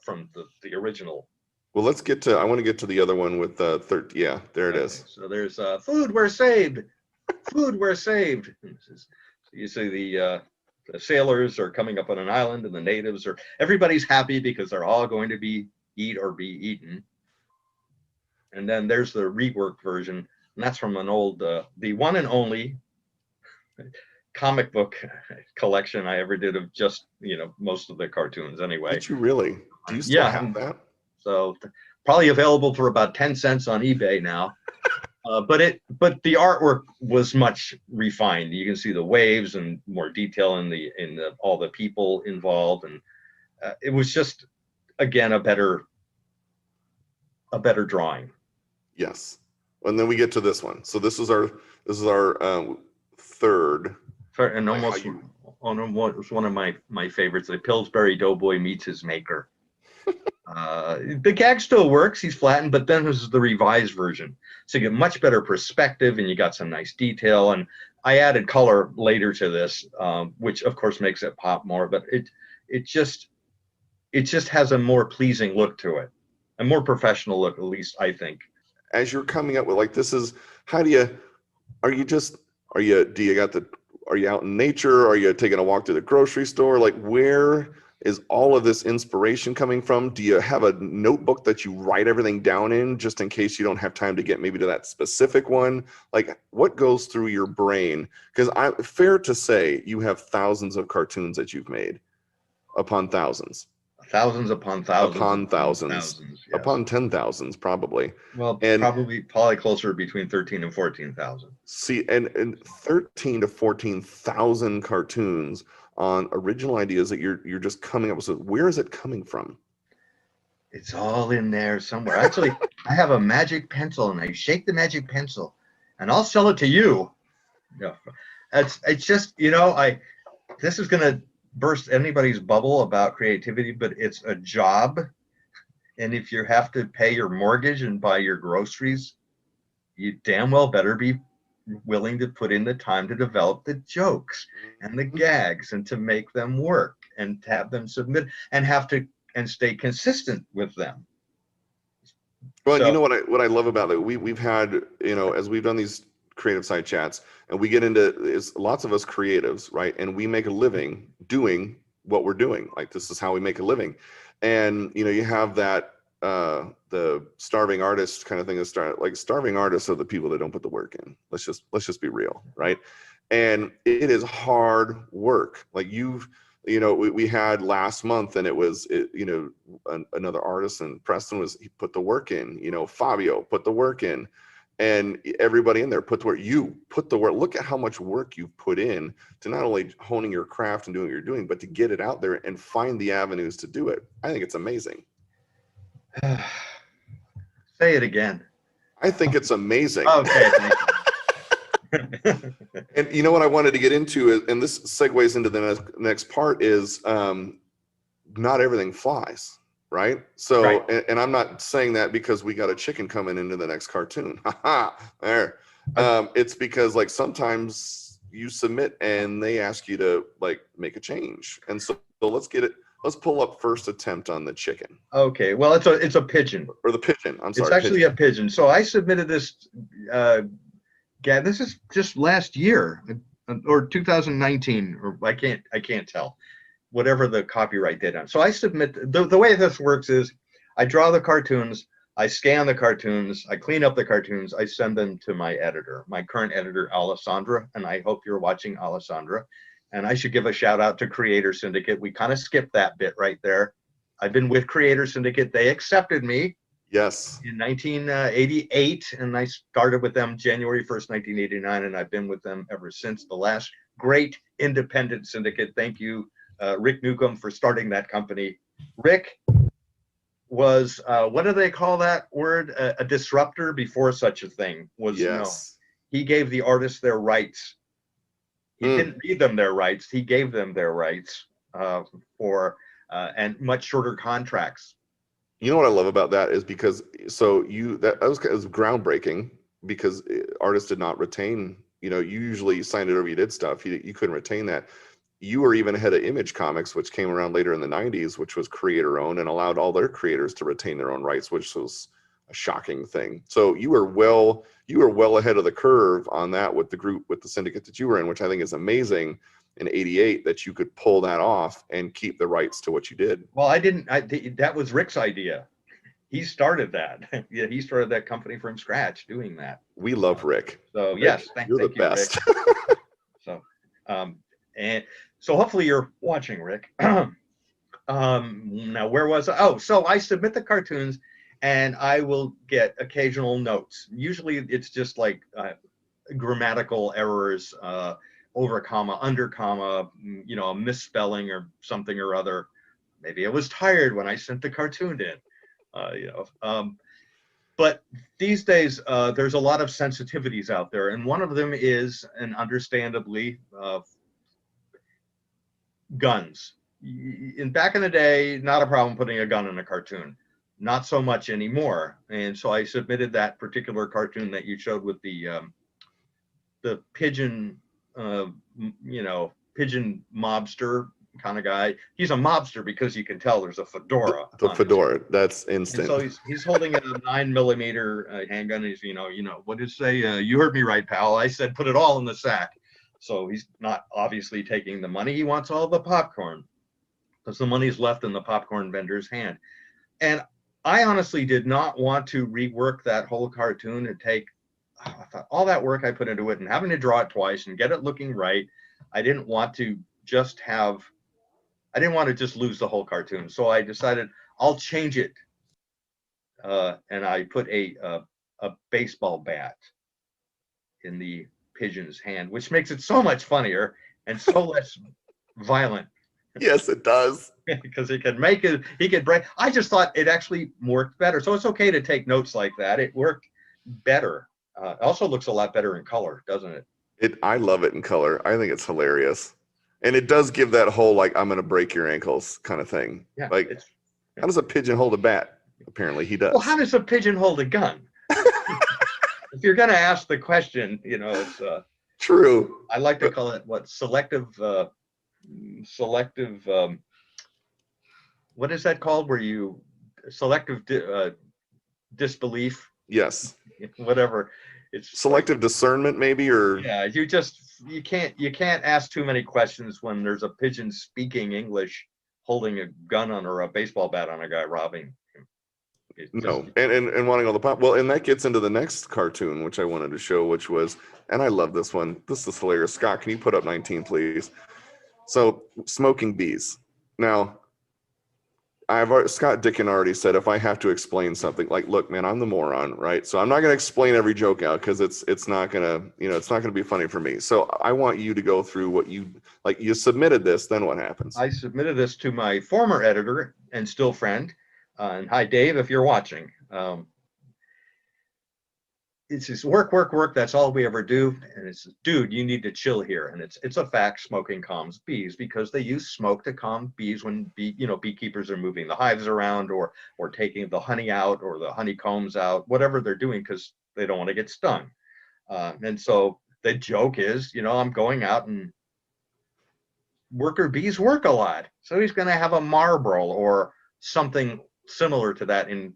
from the original. Well, I want to get to the other one with 13. Yeah, there it is. So there's food, we're saved. Food, we're saved. So you see the sailors are coming up on an island, and the natives everybody's happy because they're all going to be eaten. And then there's the reworked version, and that's from an old, the one and only comic book collection I ever did of just, most of the cartoons anyway. Did you really? Do you still have that? So probably available for about 10 cents on eBay now. But the artwork was much refined. You can see the waves and more detail in all the people involved, and it was just, again, a better drawing. Yes. And then we get to this one. So this is our third. And almost one of my favorites. The Pillsbury Doughboy meets his maker. The gag still works. He's flattened, but then this is the revised version. So you get much better perspective, and you got some nice detail. And I added color later to this, which of course makes it pop more. But it just has a more pleasing look to it, a more professional look, at least I think. As you're coming up with this is are you out in nature? Are you taking a walk to the grocery store? Where is all of this inspiration coming from? Do you have a notebook that you write everything down in just in case you don't have time to get maybe to that specific one? What goes through your brain? Because fair to say you have thousands of cartoons that you've made upon thousands. Thousands upon thousands. Upon thousands. Yes. Upon 10,000s, probably. Well, probably closer between 13 and 14,000. See, and 13 to 14,000 cartoons on original ideas that you're just coming up with. So where is it coming from? It's all in there somewhere. Actually, I have a magic pencil, and I shake the magic pencil, and I'll sell it to you. Yeah, it's just, this is gonna burst anybody's bubble about creativity, but it's a job. And if you have to pay your mortgage and buy your groceries, you damn well better be willing to put in the time to develop the jokes and the gags and to make them work and to have them submit and stay consistent with them. Well, so, what I love about that, we've had, as we've done these Creativeside chats, and we get into lots of us creatives, right? And we make a living doing what we're doing. This is how we make a living. And you have that the starving artist kind of thing. Starving artists are the people that don't put the work in. Let's just be real, right? And it is hard work. We had last month, and it was another artist, and Preston he put the work in. Fabio put the work in. And everybody in there put the work. You put the work. Look at how much work you've put in to not only honing your craft and doing what you're doing, but to get it out there and find the avenues to do it. I think it's amazing. Say it again. I think it's amazing. Okay. And what I wanted to get into is, and this segues into the next part, is not everything flies. Right. So, right. And I'm not saying that because we got a chicken coming into the next cartoon. There. It's because sometimes you submit and they ask you to make a change. And so let's get Let's pull up first attempt on the chicken Okay, well, it's a pigeon. or the pigeon. I'm sorry. It's actually pigeon. a pigeon. So I submitted this. This is just last year or 2019, or I can't tell. Whatever the copyright date on. So I submit the way this works is I draw the cartoons, I scan the cartoons, I clean up the cartoons, I send them to my editor, my current editor, Alessandra, and I hope you're watching, Alessandra. And I should give a shout out to Creator Syndicate. We kind of skipped that bit right there. I've been with Creator Syndicate. They accepted me. Yes. In 1988, and I started with them January 1st, 1989, and I've been with them ever since. The last great independent syndicate. Thank you, Rick Newcomb, for starting that company. Rick was, what do they call that word? A disruptor before such a thing was known. He gave the artists their rights. He didn't read them their rights. He gave them their rights and much shorter contracts. You know what I love about that is because that was groundbreaking because artists did not retain. You usually signed it over, you did stuff. You couldn't retain that. You were even ahead of Image Comics, which came around later in the 90s, which was creator owned and allowed all their creators to retain their own rights, which was a shocking thing. So you were well ahead of the curve on that with the syndicate that you were in, which I think is amazing in 88 that you could pull that off and keep the rights to what you did. Well, that was Rick's idea. He started that. Yeah, he started that company from scratch doing that. We love Rick. So yes, you're the best. Rick. So hopefully you're watching, Rick. Now where was I? Oh, so I submit the cartoons and I will get occasional notes. Usually it's just like grammatical errors, over comma, under comma, a misspelling or something or other. Maybe I was tired when I sent the cartoon in, but these days there's a lot of sensitivities out there, and one of them is, and understandably, guns. Back in the day, not a problem putting a gun in a cartoon. Not so much anymore. And so I submitted that particular cartoon that you showed with the pigeon, pigeon mobster kind of guy. He's a mobster because you can tell there's a fedora. The fedora, that's instant. And so he's holding a 9mm handgun. He's, what did it say? You heard me right, pal. I said, put it all in the sack. So he's not obviously taking the money. He wants all the popcorn because the money's left in the popcorn vendor's hand. And I honestly did not want to rework that whole cartoon and take all that work I put into it and having to draw it twice and get it looking right. I didn't want to just lose the whole cartoon. So I decided I'll change it. And I put a baseball bat in the pigeon's hand, which makes it so much funnier and so less violent. Yes, it does. Because he could break. I just thought it actually worked better. So it's okay to take notes like that. It worked better. It also looks a lot better in color, doesn't it? I love it in color. I think it's hilarious. And it does give that whole, like, I'm going to break your ankles kind of thing. Yeah. Like, how does a pigeon hold a bat? Apparently he does. Well, how does a pigeon hold a gun? If you're going to ask the question, it's true. I like to call it selective, what is that called? Where you selective disbelief? Yes. Whatever. It's selective discernment, maybe, or yeah. You can't ask too many questions when there's a pigeon speaking English, holding a gun on or a baseball bat on a guy robbing. No, and wanting all the pop. Well, and that gets into the next cartoon, which I wanted to show, which was, and I love this one. This is hilarious. Scott, can you put up 19, please? So, smoking bees. Now, Scott Dickin already said, if I have to explain something, like, look, man, I'm the moron, right? So I'm not going to explain every joke out because it's not going to, it's not going to be funny for me. So I want you to go through what you submitted this, then what happens? I submitted this to my former editor and still friend. And hi, Dave, if you're watching. It's just work. That's all we ever do. And it's, dude, you need to chill here. And it's a fact. Smoking calms bees because they use smoke to calm bees when beekeepers are moving the hives around or taking the honey out or the honeycombs out, whatever they're doing, because they don't want to get stung. And so the joke is, I'm going out and worker bees work a lot, so he's going to have a marble or something similar to that. And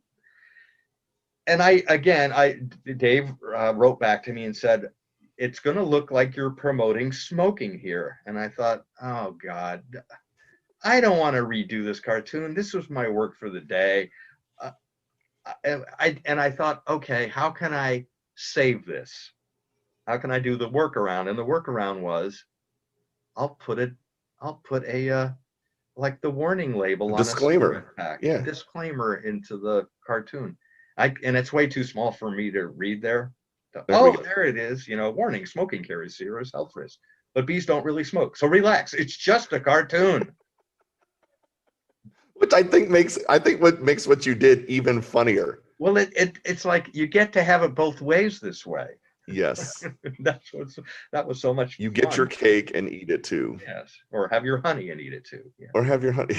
Dave wrote back to me and said, it's going to look like you're promoting smoking here. And I thought, oh God, I don't want to redo this cartoon. This was my work for the day. I thought, okay, how can I save this? How can I do the workaround? And the workaround was, I'll put a like the warning label on a cigarette pack, a disclaimer into the cartoon. And it's way too small for me to read there. There it is. Warning: smoking carries serious health risks. But bees don't really smoke, so relax. It's just a cartoon. Which I think makes what you did even funnier. Well, it's like you get to have it both ways this way. Yes. That was so much You fun. get your cake and eat it too. Yes. Or have your honey and eat it too. Yeah. Or have your honey.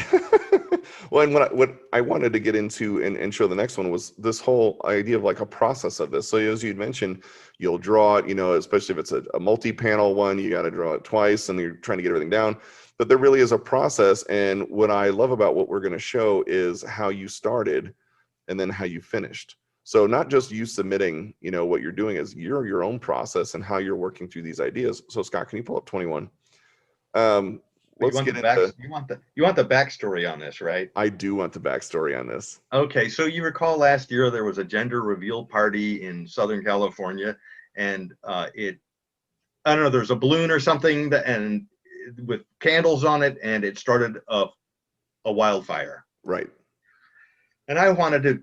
Well, and what I wanted to get into and show the next one was this whole idea of like a process of this. So as you'd mentioned, you'll draw it, especially if it's a multi-panel one, you got to draw it twice and you're trying to get everything down. But there really is a process. And what I love about what we're going to show is how you started and then how you finished. So not just you submitting, what you're doing is your own process and how you're working through these ideas. So Scott, can you pull up 21? Let's get into. You want the backstory on this, right? I do want the backstory on this. Okay, so you recall last year there was a gender reveal party in Southern California, and I don't know, there's a balloon or something and with candles on it, and it started a wildfire. Right. And I wanted to,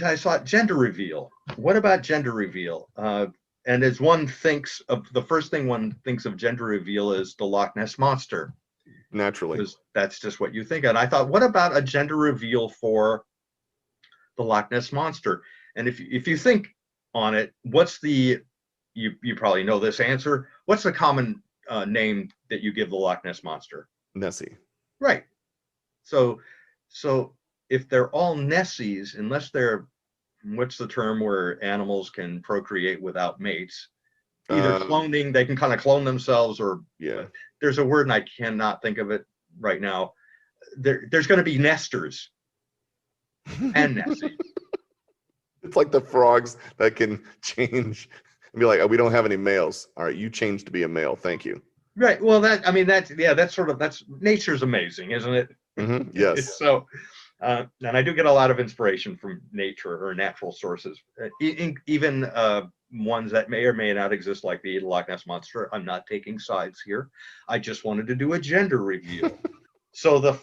I saw gender reveal. What about gender reveal? And as one thinks of, the first thing one thinks of gender reveal is the Loch Ness Monster. Naturally. Because that's just what you think of. And I thought, what about a gender reveal for the Loch Ness Monster? And if you think on it, what's you probably know this answer. What's the common name that you give the Loch Ness Monster? Nessie. Right. So if they're all Nessies, unless they're, what's the term where animals can procreate without mates? Either cloning, they can kind of clone themselves, or there's a word and I cannot think of it right now. There's going to be nesters and Nessies. It's like the frogs that can change and be like, oh, we don't have any males. All right, you change to be a male. Thank you. Right. Well, that's nature's amazing, isn't it? Mm-hmm. Yes. So, and I do get a lot of inspiration from nature or natural sources, even ones that may or may not exist, like the Loch Ness Monster. I'm not taking sides here. I just wanted to do a gender reveal. So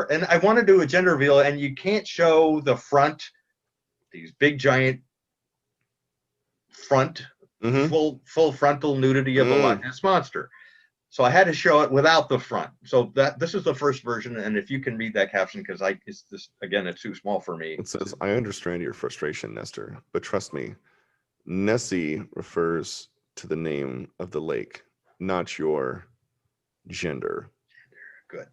and I want to do a gender reveal, and you can't show the front, these big giant front, full frontal nudity of the Loch Ness Monster. So I had to show it without the front. So this is the first version, and if you can read that caption, because it's too small for me. It says, "I understand your frustration, Nestor, but trust me, Nessie refers to the name of the lake, not your gender." Good.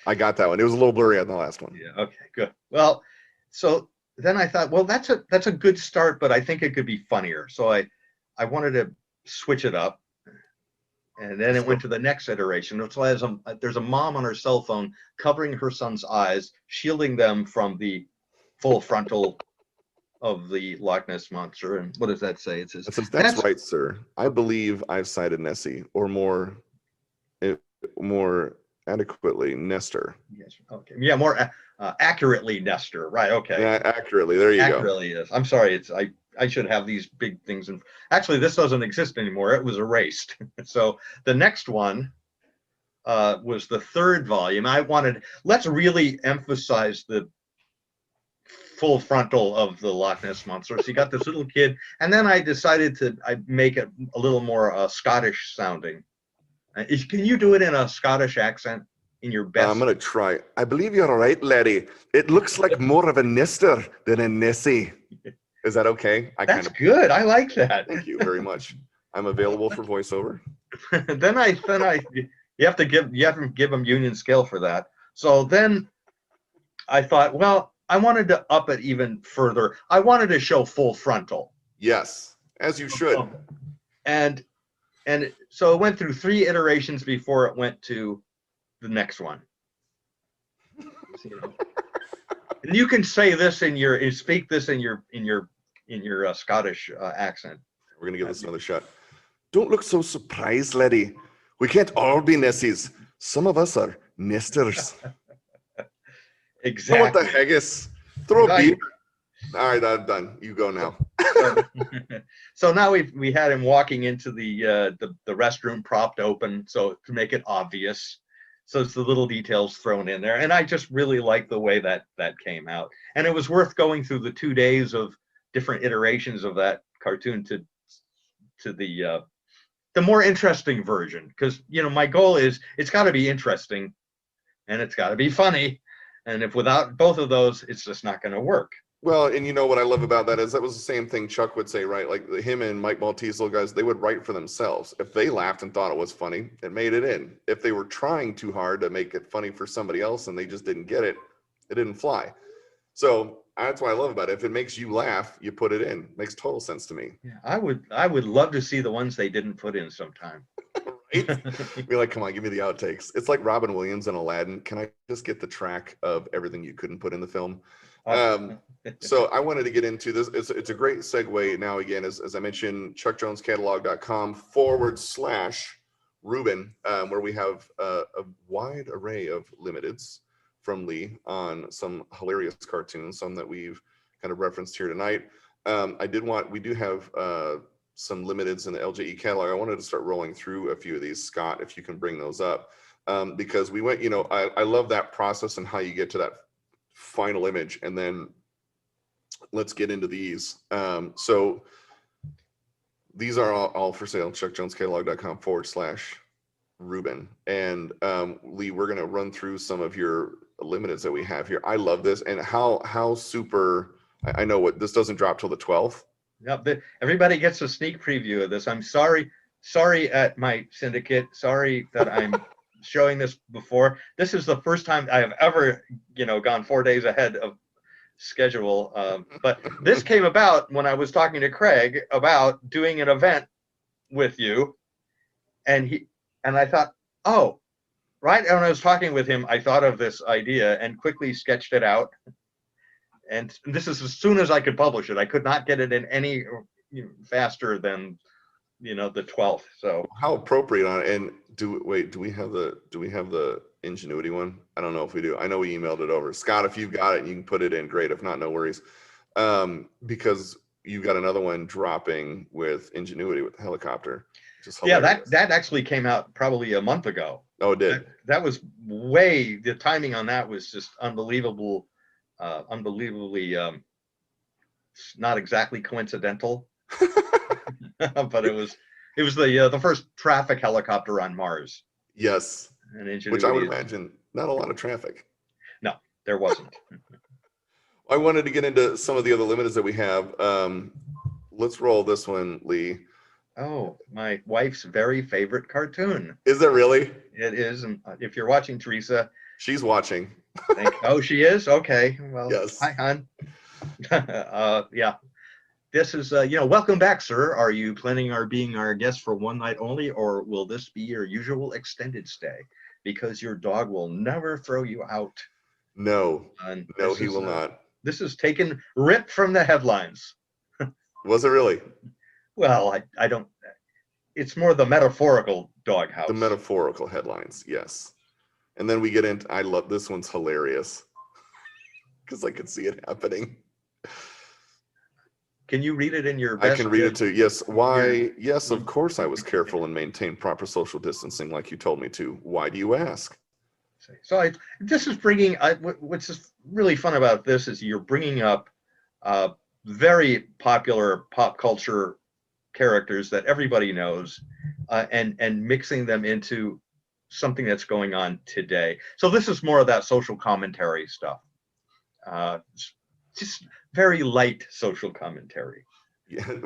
I got that one. It was a little blurry on the last one. Yeah. Okay. Good. Well, so then I thought, well, that's a good start, but I think it could be funnier. So I wanted to switch it up. And then it went to the next iteration. So there's a mom on her cell phone covering her son's eyes, shielding them from the full frontal of the Loch Ness Monster. And what does that say? It says, "That's right, sir. I believe I've sighted Nessie, or more adequately, Nestor." Yes. Okay. Yeah. More accurately, Nestor. Right. Okay. Yeah, accurately. There you go. Accurately, yes. I'm sorry. I should have these big things. And actually, this doesn't exist anymore. It was erased. So the next one was the third volume. Let's really emphasize the full frontal of the Loch Ness Monster. So you got this little kid, and then I decided I make it a little more Scottish sounding. Can you do it in a Scottish accent? In your best? I'm going to try. "I believe you're right, Larry. It looks like more of a Nestor than a Nessie." Is that okay? That's good. I like that. Thank you very much. I'm available for voiceover. You have to give them union scale for that. So then I thought, well, I wanted to up it even further. I wanted to show full frontal. Yes, as you should. And so it went through 3 iterations before it went to the next one. So, you know. And you can say this speak this in your Scottish accent. We're gonna give this another shot. Don't look so surprised, laddie. We can't all be Nessies. Some of us are nesters. Exactly. What the haggis? Throw a Right. beer. All right, I'm done. You go now. So now we had him walking into the restroom propped open, so to make it obvious. So it's the little details thrown in there, and I just really like the way that came out. And it was worth going through the 2 days of different iterations of that cartoon to the more interesting version, because you know my goal is it's got to be interesting, and it's got to be funny, and if without both of those, it's just not going to work. Well, and you know what I love about that is that was the same thing Chuck would say, right? Like him and Mike Maltese, guys, they would write for themselves. If they laughed and thought it was funny, it made it in. If they were trying too hard to make it funny for somebody else and they just didn't get it, it didn't fly. So that's what I love about it. If it makes you laugh, you put it in. Makes total sense to me. Yeah, I would love to see the ones they didn't put in sometime. Right? Be like, come on, give me the outtakes. It's like Robin Williams and Aladdin. Can I just get the track of everything you couldn't put in the film? So I wanted to get into this. It's a great segue now, again, as I mentioned, chuckjonescatalog.com/Rubin, where we have a wide array of limiteds from Leigh on some hilarious cartoons, some that we've kind of referenced here tonight. We do have some limiteds in the LJE catalog. I wanted to start rolling through a few of these. Scott, if you can bring those up, because we went, I love that process and how you get to that final image, and then let's get into these. So these are all for sale. chuckjonescatalog.com/Rubin. And Leigh, we're going to run through some of your limiteds that we have here. I love this, and how super. I know what this doesn't drop till the 12th. Yep, everybody gets a sneak preview of this. I'm sorry at my syndicate. Sorry that I'm showing this before. This is the first time I have ever, gone 4 days ahead of schedule. But this came about when I was talking to Craig about doing an event with you, and I thought, oh, right when I was talking with him, I thought of this idea and quickly sketched it out. And this is as soon as I could publish it. I could not get it in any faster than the 12th. So how appropriate on it. And do we have the Ingenuity one? I don't know if we do. I know we emailed it over. Scott, if you've got it, you can put it in. Great. If not, no worries. Because you've got another one dropping with Ingenuity with the helicopter. Yeah, that actually came out probably a month ago. Oh, it did. That was the timing on that was just unbelievable. Unbelievably not exactly coincidental. But it was the first traffic helicopter on Mars. Yes. Which I would imagine not a lot of traffic. No, there wasn't. I wanted to get into some of the other limiteds that we have. Let's roll this one, Leigh. Oh, my wife's very favorite cartoon. Is it really? It is. And if you're watching, Teresa. She's watching. Oh, she is? Okay. Well, yes. Hi, hon. Yeah. This is, welcome back, sir. Are you planning on being our guest for one night only, or will this be your usual extended stay? Because your dog will never throw you out. No, no, he will not. This is ripped from the headlines. Was it really? Well, I don't, it's more the metaphorical doghouse. The metaphorical headlines, yes. And then we get into, I love, this one's hilarious because I could see it happening. Can you read it in your best? I can read it too. Yes. Why? Yes, of course I was careful and maintained proper social distancing like you told me to. Why do you ask? So this is bringing, what's just really fun about this is you're bringing up very popular pop culture characters that everybody knows and mixing them into something that's going on today. So this is more of that social commentary stuff. Just very light social commentary. Yeah, and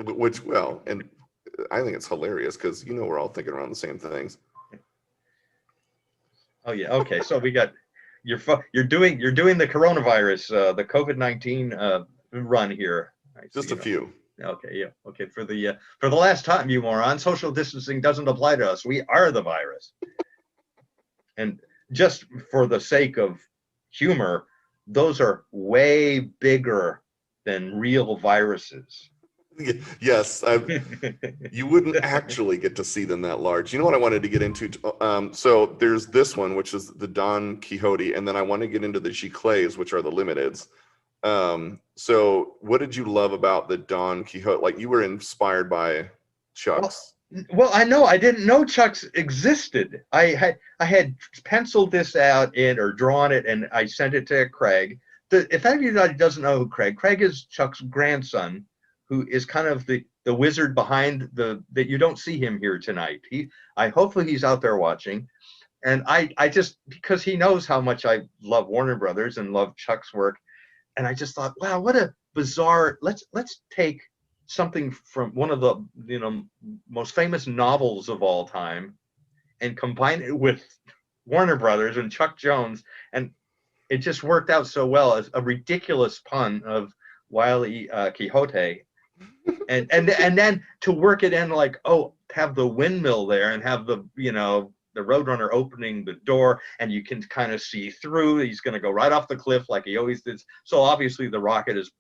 I think it's hilarious because we're all thinking around the same things. Oh yeah, okay. So we got you're doing the coronavirus, the COVID-19 run here. Just a few. Okay, yeah, okay. For the last time, you moron, social distancing doesn't apply to us. We are the virus. And just for the sake of humor, those are way bigger than real viruses. Yes, you wouldn't actually get to see them that large. You know what I wanted to get into? So there's this one, which is the Don Quixote, and then I want to get into the Giclées, which are the limiteds. So what did you love about the Don Quixote? Like, you were inspired by Chuck's. Well, I know I didn't know Chuck's existed. I had penciled this out or drawn it, and I sent it to Craig. If anybody doesn't know who Craig is Chuck's grandson, who is kind of the wizard behind that you don't see him here tonight. Hopefully he's out there watching. And I just, because he knows how much I love Warner Brothers and love Chuck's work, and I just thought, wow, what a bizarre. Let's take something from one of the most famous novels of all time and combine it with Warner Brothers and Chuck Jones, and it just worked out so well as a ridiculous pun of Wile E. Quixote, and then to work it in like, oh, have the windmill there and have the the Roadrunner opening the door, and you can kind of see through. He's going to go right off the cliff like he always did. So obviously the rocket is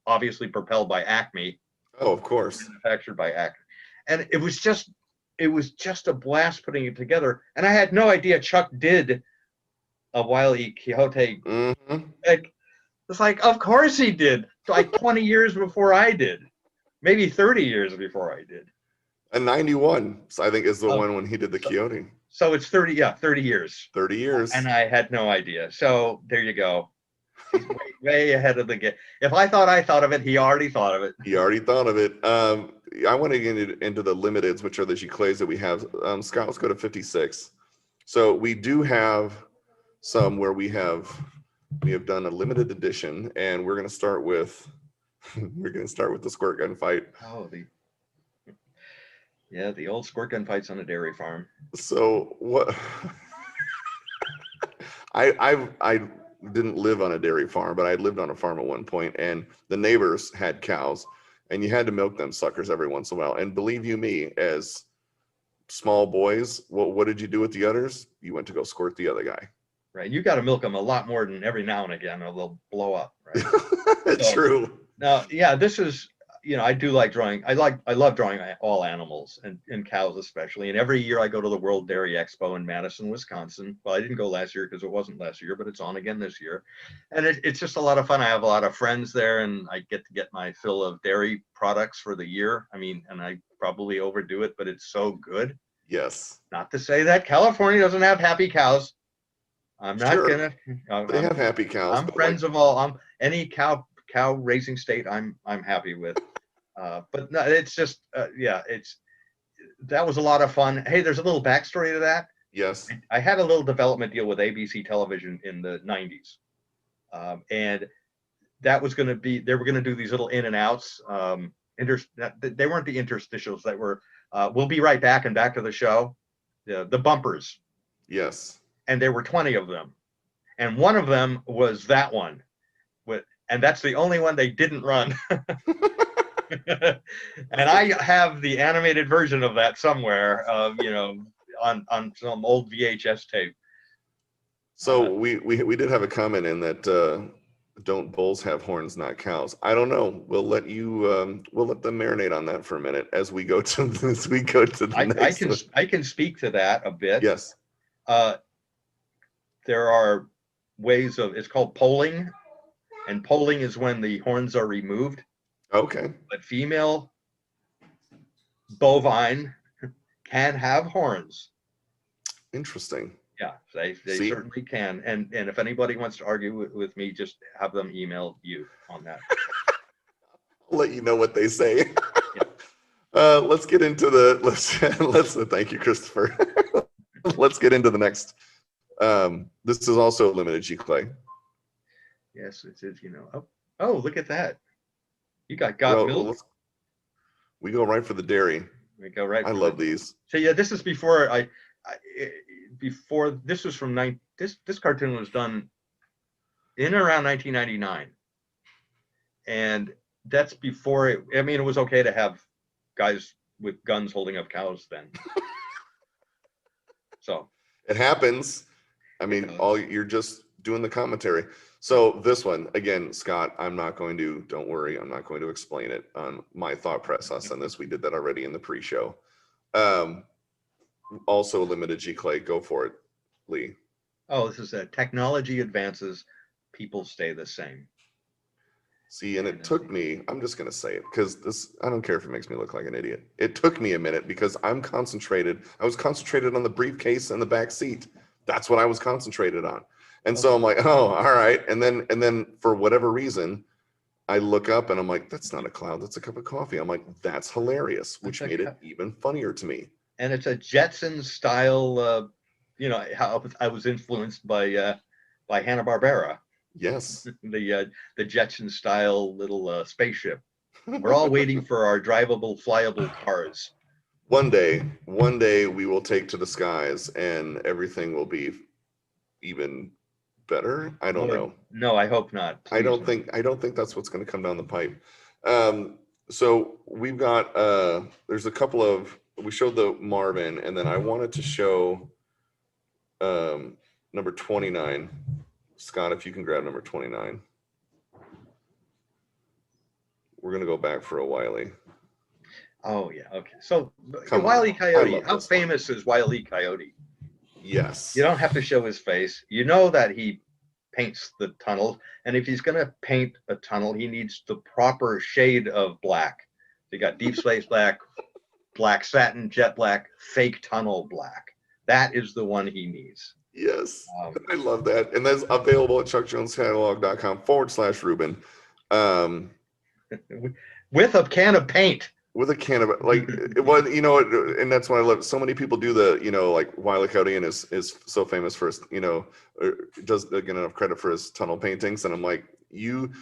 obviously propelled by Acme. Oh, of course. Manufactured by Acme. And it was just a blast putting it together. And I had no idea Chuck did a Wile E. Quixote. Mm-hmm. It's like, of course he did. Like 20 years before I did. Maybe 30 years before I did. And 91, I think, is the one when he did the Quixote. So it's 30 years. 30 years. And I had no idea. So there you go. He's way ahead of the game. If I thought of it, he already thought of it. He already thought of it. I want to get into the limiteds, which are the Giclées that we have. Scott, let's go to 56. So we do have some where we have done a limited edition, and we're going to start with the squirt gun fight. Oh, the old squirt gun fights on a dairy farm. So what? I didn't live on a dairy farm, but I lived on a farm at one point, and the neighbors had cows, and you had to milk them suckers every once in a while. And believe you me, as small boys, what did you do with the udders? You went to go squirt the other guy. Right. You got to milk them a lot more than every now and again, or they'll blow up. Right. True. Now, yeah, this is, I do like drawing. I love drawing all animals and cows especially. And every year I go to the World Dairy Expo in Madison, Wisconsin. Well, I didn't go last year because it wasn't last year, but it's on again this year. And it's just a lot of fun. I have a lot of friends there, and I get to get my fill of dairy products for the year. I mean, and I probably overdo it, but it's so good. Yes. Not to say that California doesn't have happy cows. I'm not gonna. They have happy cows. I'm friends of all. Any cow raising state I'm happy with. But no, it's just that was a lot of fun. Hey, there's a little backstory to that. Yes. I had a little development deal with ABC television in the 90s. And that was going to be, they were going to do these little in and outs. They weren't the interstitials that were, we'll be right back and back to the show. The bumpers. Yes. And there were 20 of them. And one of them was that one. And that's the only one they didn't run. And I have the animated version of that somewhere, on some old VHS tape. So we did have a comment in that don't bulls have horns, not cows? I don't know. We'll let you we'll let them marinate on that for a minute as we go to the next one. I can speak to that a bit. Yes. There are ways of, it's called polling, and polling is when the horns are removed. Okay. But female bovine can have horns. Interesting. Yeah, they certainly can. And if anybody wants to argue with me, just have them email you on that. I'll let you know what they say. Yeah. Let's get into let's thank you, Christopher. Let's get into the next. This is also a limited Giclée. Yes, it is. Oh, look at that. You got milk. We go right for the dairy. We go right. I love these. So yeah, this is before this was from this cartoon was done in around 1999, and that's before it. I mean, it was okay to have guys with guns holding up cows then. So It happens. I mean, you're just doing the commentary. So this one, again, Scott, don't worry, I'm not going to explain it on my thought process on this. We did that already in the pre-show. Also a limited G-Clay, go for it, Leigh. Oh, this is a technology advances, people stay the same. See, and it took me, I'm just going to say it because I don't care if it makes me look like an idiot. It took me a minute because I was concentrated on the briefcase and the back seat. That's what I was concentrated on. And so I'm like, oh, all right. And then for whatever reason, I look up and I'm like, that's not a cloud, that's a cup of coffee. I'm like, that's hilarious, which made it even funnier to me. And it's a Jetsons style, how I was influenced by Hanna-Barbera. Yes. The Jetsons style little spaceship. We're all waiting for our drivable, flyable cars. One day we will take to the skies and everything will be even better. I don't know. No, I hope not. I don't think that's what's going to come down the pipe. So we've got there's a couple of, we showed the Marvin, and then I wanted to show number 29. Scott, if you can grab number 29. We're going to go back for a Wiley. Oh yeah, okay. So Wile E. Coyote, how famous is Wile E. Coyote? Yes. You don't have to show his face. You know that he paints the tunnels, and if he's going to paint a tunnel, he needs the proper shade of black. You got deep space black, black satin, jet black, fake tunnel black. That is the one he needs. Yes, I love that, and that's available at chuckjonescatalog.com/Rubin. With a can of paint. With a can of and that's why I love it. So many people do the, like Wile E. Coyote is so famous for his, doesn't get enough credit for his tunnel paintings, and I'm like, you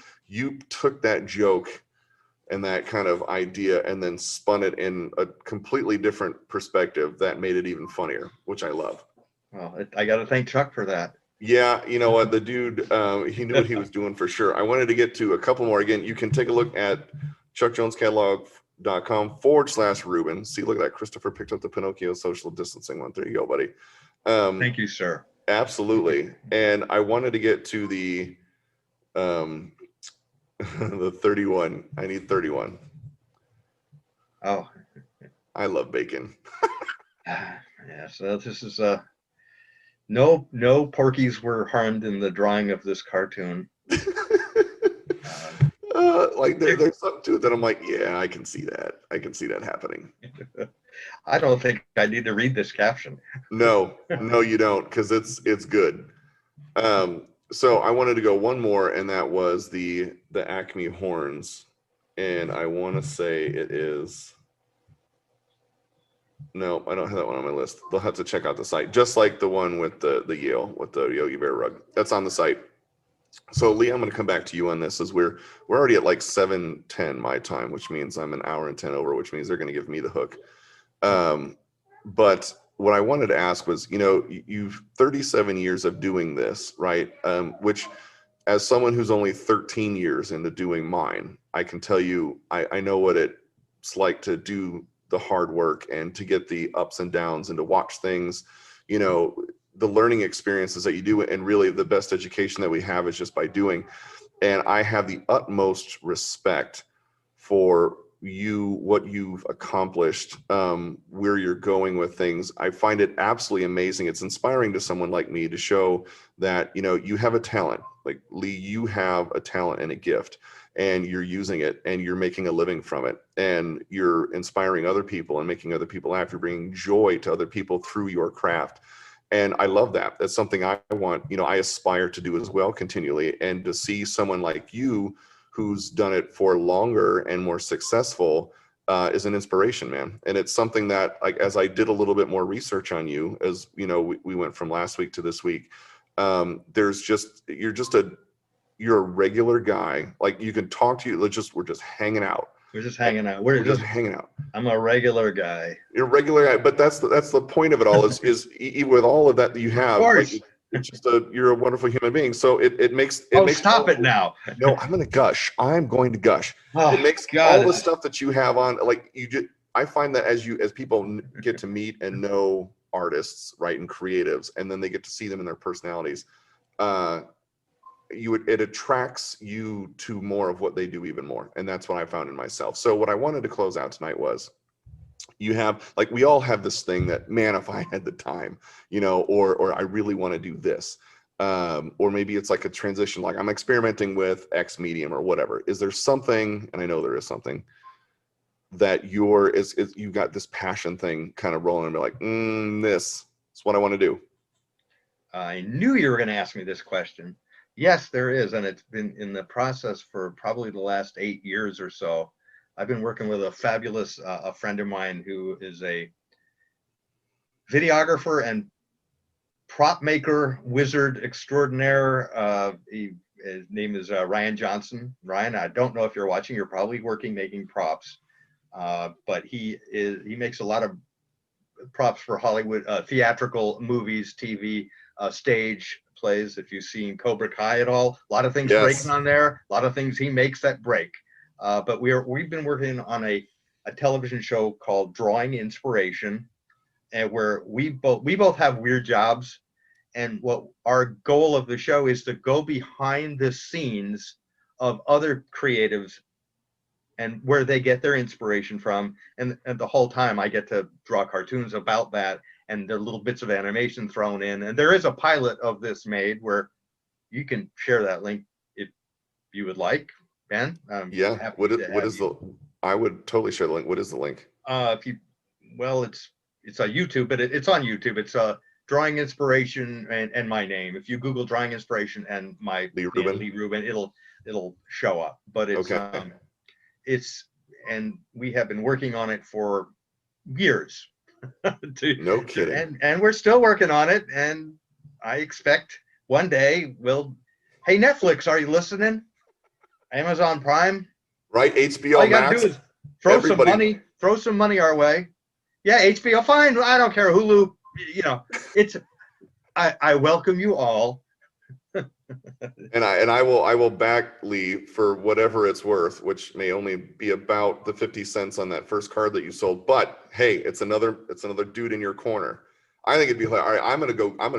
took that joke and that kind of idea and then spun it in a completely different perspective that made it even funnier, which I love. Well, I got to thank Chuck for that. Yeah, you know what, the dude, he knew what he was doing for sure. I wanted to get to a couple more. Again, you can take a look at chuckjonescatalog.com/Rubin. See, look at that. Christopher picked up the Pinocchio social distancing one. There you go, buddy. Thank you, sir. Absolutely. And I wanted to get to the the 31. I need 31. Oh, I love bacon. yeah. So this is no porkies were harmed in the drawing of this cartoon. Like there's something to it that I'm like, yeah, I can see that. I can see that happening. I don't think I need to read this caption. No, you don't, because it's good. So I wanted to go one more, and that was the Acme horns, and I want to say it is. No, I don't have that one on my list. They'll have to check out the site, just like the one with the Yale with the Yogi Bear rug. That's on the site. So Leigh, I'm going to come back to you on this, as we're already at like 7:10 my time, which means I'm an hour and 10 over, which means they're going to give me the hook. But what I wanted to ask was, you've 37 years of doing this, right? Which, as someone who's only 13 years into doing mine, I can tell you, I know what it's like to do the hard work and to get the ups and downs and to watch things, the learning experiences that you do, and really the best education that we have is just by doing. And I have the utmost respect for you, what you've accomplished, where you're going with things. I find it absolutely amazing. It's inspiring to someone like me to show that, you have a talent. Like Leigh, you have a talent and a gift, and you're using it, and you're making a living from it, and you're inspiring other people and making other people laugh. You're bringing joy to other people through your craft. And I love that. That's something I want, I aspire to do as well continually. And to see someone like you who's done it for longer and more successful is an inspiration, man. And it's something that, like, as I did a little bit more research on you, as we went from last week to this week, you're a regular guy. Like, you can talk to you. We're just hanging out. We're just hanging out. We're just hanging out. I'm a regular guy. You're a regular guy, but that's the point of it all. Is with all of that you have, of course. Like, it's just you're a wonderful human being. So it makes stop it now. No, I'm going to gush. I'm going to gush. Oh, it makes all the stuff that you have on, like, I find that as people get to meet and know artists, right, and creatives, and then they get to see them in their personalities, it attracts you to more of what they do even more. And that's what I found in myself. So what I wanted to close out tonight was, you have, like, we all have this thing that, man, if I had the time, or I really want to do this, or maybe it's like a transition, like I'm experimenting with X medium or whatever. Is there something, and I know there is something, that you got this passion thing kind of rolling and be like, this is what I want to do? I knew you were going to ask me this question. Yes, there is, and it's been in the process for probably the last 8 years or so. I've been working with a fabulous a friend of mine who is a videographer and prop maker wizard extraordinaire. His name is Ryan Johnson. Ryan, I don't know if you're watching. You're probably working making props, but he makes a lot of props for Hollywood, theatrical movies, TV, stage plays. If you've seen Cobra Kai at all, a lot of things breaking on there, a lot of things he makes that break. But we've been working on a television show called Drawing Inspiration, and where we both have weird jobs, and what our goal of the show is to go behind the scenes of other creatives and where they get their inspiration from, and the whole time I get to draw cartoons about that, and there are little bits of animation thrown in, and there is a pilot of this made where you can share that link if you would like, Ben. Yeah. What is I would totally share the link. What is the link? If you, well, it's a YouTube, but it's on YouTube. It's Drawing Inspiration and my name. If you Google Drawing Inspiration and my Leigh Rubin, Leigh Rubin, it'll show up. But it's okay. And we have been working on it for years. No kidding. And we're still working on it. And I expect one day hey, Netflix, are you listening? Amazon Prime, right? HBO all you Max. gotta do is throw some money our way. Yeah, HBO, fine. I don't care. Hulu, I welcome you all. And I will back Leigh for whatever it's worth, which may only be about the 50 cents on that first card that you sold. But hey, it's another dude in your corner. I think it'd be like, all right, I'm gonna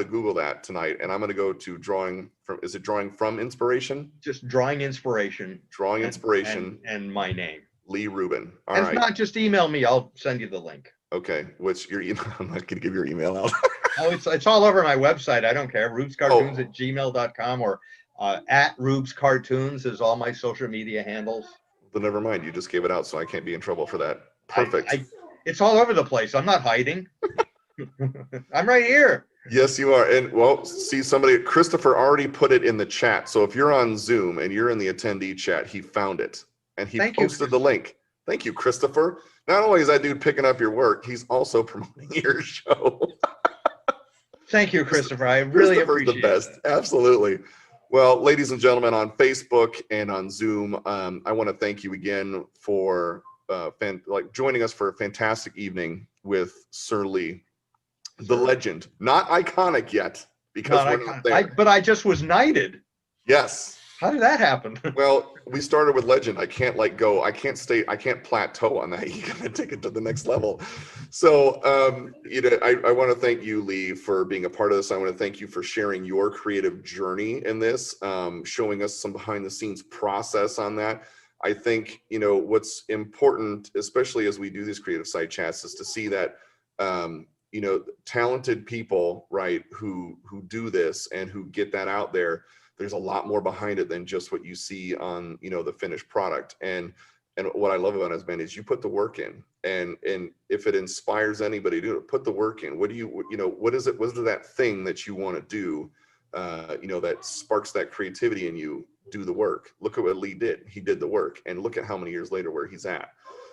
Google that tonight, and I'm gonna go to Drawing from Inspiration? Just Drawing Inspiration. Drawing Inspiration. And my name. Leigh Rubin. All right. If not, just email me. I'll send you the link. Okay. What's your email? I'm not gonna give your email out. Oh, it's all over my website. I don't care. RubesCartoons@gmail.com, or at Rubes Cartoons is all my social media handles. But never mind. You just gave it out, so I can't be in trouble for that. Perfect. It's all over the place. I'm not hiding. I'm right here. Yes, you are. And well, see, Christopher already put it in the chat. So if you're on Zoom and you're in the attendee chat, he found it and he posted the link. Thank you, Christopher. Not only is that dude picking up your work, he's also promoting your show. Thank you, Christopher. I really appreciate it. Christopher's the best. Absolutely. Well, ladies and gentlemen, on Facebook and on Zoom, I want to thank you again for joining us for a fantastic evening with Sir Leigh, the legend. Not iconic yet, because we're not there. But I just was knighted. Yes. How did that happen? Well, we started with legend. I can't go. I can't plateau on that. You gotta take it to the next level. So, I want to thank you, Leigh, for being a part of this. I want to thank you for sharing your creative journey in this, showing us some behind the scenes process on that. I think, what's important, especially as we do these Creativeside chats, is to see that, talented people, right, who do this and who get that out there. There's a lot more behind it than just what you see on, the finished product. And what I love about it, Ben, is you put the work in, and if it inspires anybody to put the work in. What do what is it? What is that thing that you want to do? That sparks that creativity in you. Do the work. Look at what Leigh did. He did the work, and look at how many years later where he's at.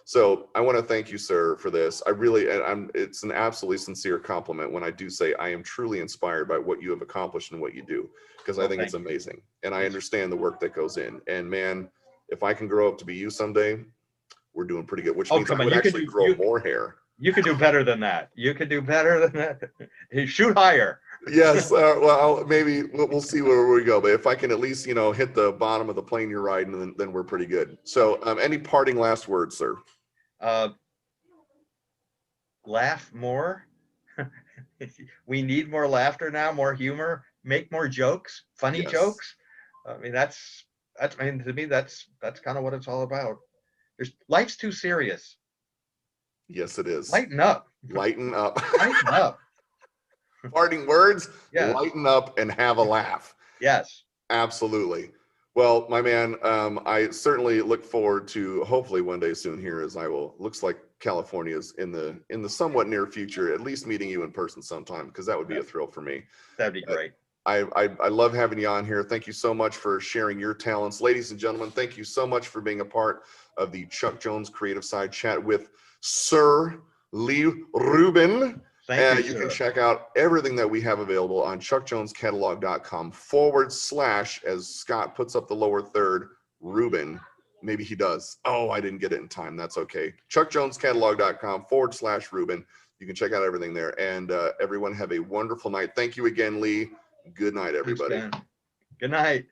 So I want to thank you, sir, for this. It's an absolutely sincere compliment when I do say I am truly inspired by what you have accomplished and what you do, because I think it's amazing. And I understand the work that goes in. And man, if I can grow up to be you someday, we're doing pretty good, which means I would actually grow more hair. You could do better than that. You could do better than that. Shoot higher. Yes. Well, maybe we'll see where we go. But if I can at least, hit the bottom of the plane you're riding, then we're pretty good. So any parting last words, sir? Laugh more We need more laughter now, more humor, make more jokes, funny Yes. jokes. I mean, I mean, to me, that's kind of what it's all about. Life's too serious. Yes, it is. Lighten up. Lighten up. Lighten up. Parting words, Yes. lighten up and have a laugh. Yes. Absolutely. Well, my man, I certainly look forward to hopefully one day soon here, as I will. Looks like California's in the somewhat near future, at least meeting you in person sometime, because that would be a thrill for me. That'd be great. I love having you on here. Thank you so much for sharing your talents. Ladies and gentlemen, thank you so much for being a part of the Chuck Jones Creative Side chat with Sir Leigh Rubin. Thank you, You sir. can check out everything that we have available on chuckjonescatalog.com/, as Scott puts up the lower third, Rubin. Maybe he does. Oh, I didn't get it in time. That's okay. chuckjonescatalog.com/Rubin. You can check out everything there. And everyone have a wonderful night. Thank you again, Leigh. Good night, everybody. Thanks, Ben. Good night.